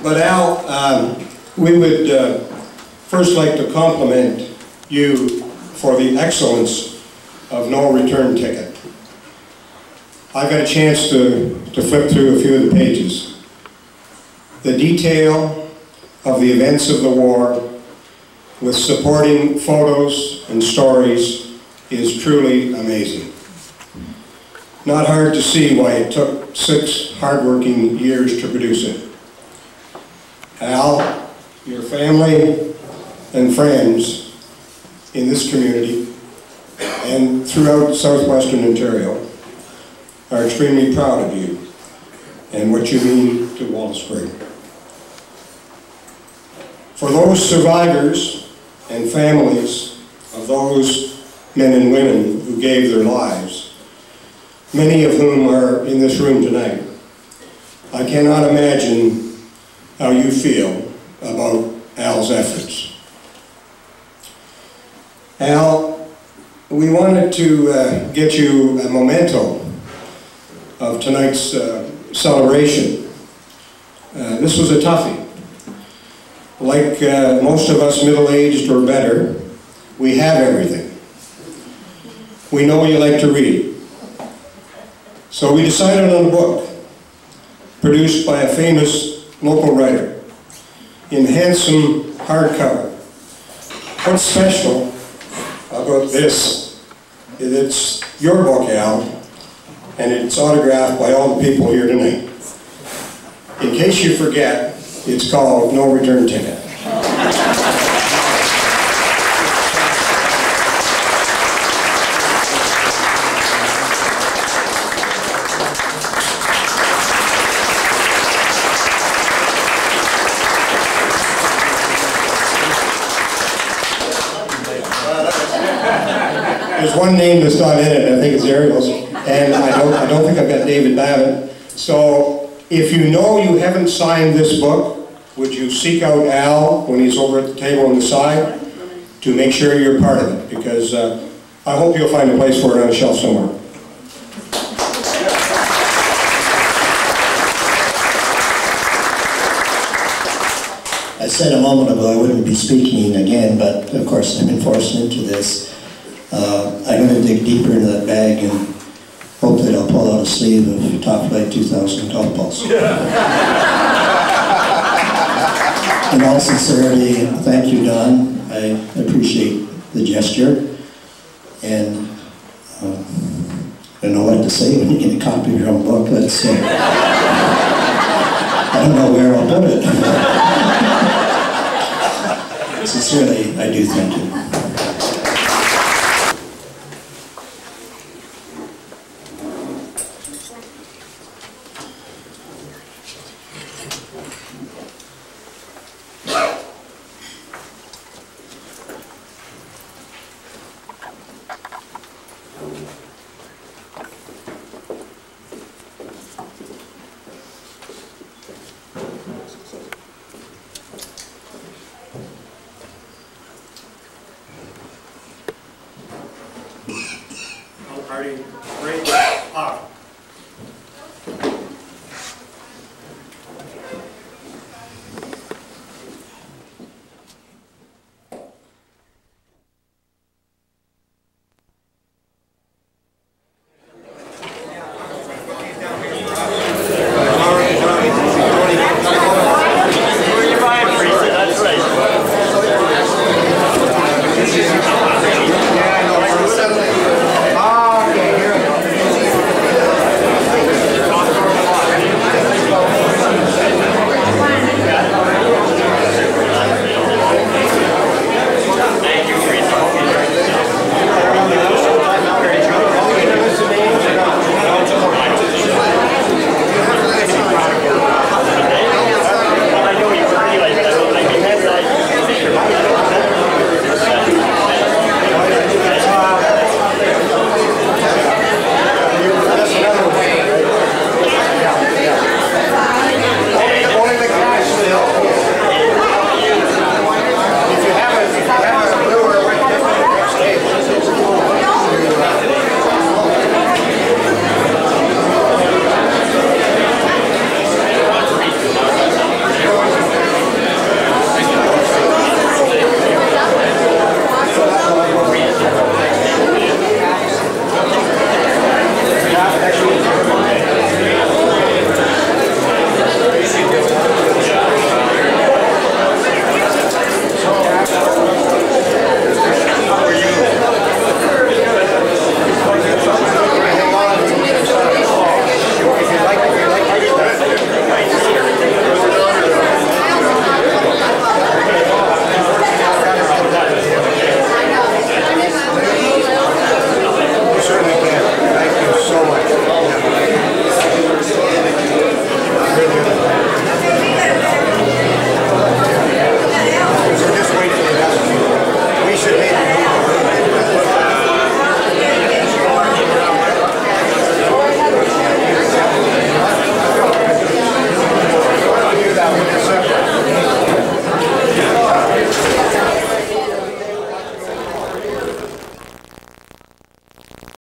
But Al, we would first like to compliment you for the excellence of No Return Ticket. I got a chance to flip through a few of the pages. The detail of the events of the war, with supporting photos and stories, is truly amazing. Not hard to see why it took 6 hard-working years to produce it. Al, your family and friends in this community and throughout southwestern Ontario are extremely proud of you and what you mean to Wallaceburg. For those survivors and families of those men and women who gave their lives, many of whom are in this room tonight, I cannot imagine how you feel about Al's efforts. Al, we wanted to get you a memento of tonight's celebration. This was a toughie. Like most of us middle-aged or better, we have everything. We know you like to read. So we decided on a book produced by a famous local writer in handsome hardcover. What's special about this is it's your book, Al, and it's autographed by all the people here tonight. In case you forget, it's called No Return Ticket. There's one name that's not in it, I think it's Ariel's, and I don't think I've got David Babbitt. So if you know you haven't signed this book, would you seek out Al when he's over at the table on the side to make sure you're part of it? Because I hope you'll find a place for it on a shelf somewhere. I said a moment ago I wouldn't be speaking again, but of course I've been forced into this. I'm going to dig deeper into that bag and hope that I'll pull out a sleeve of Top Flight 2000 golf balls. In all sincerity, thank you, Don. I appreciate the gesture, and I don't know what to say when you get a copy of your own book. Let's I don't know where I'll put it. Sincerely, I do thank you. party break off.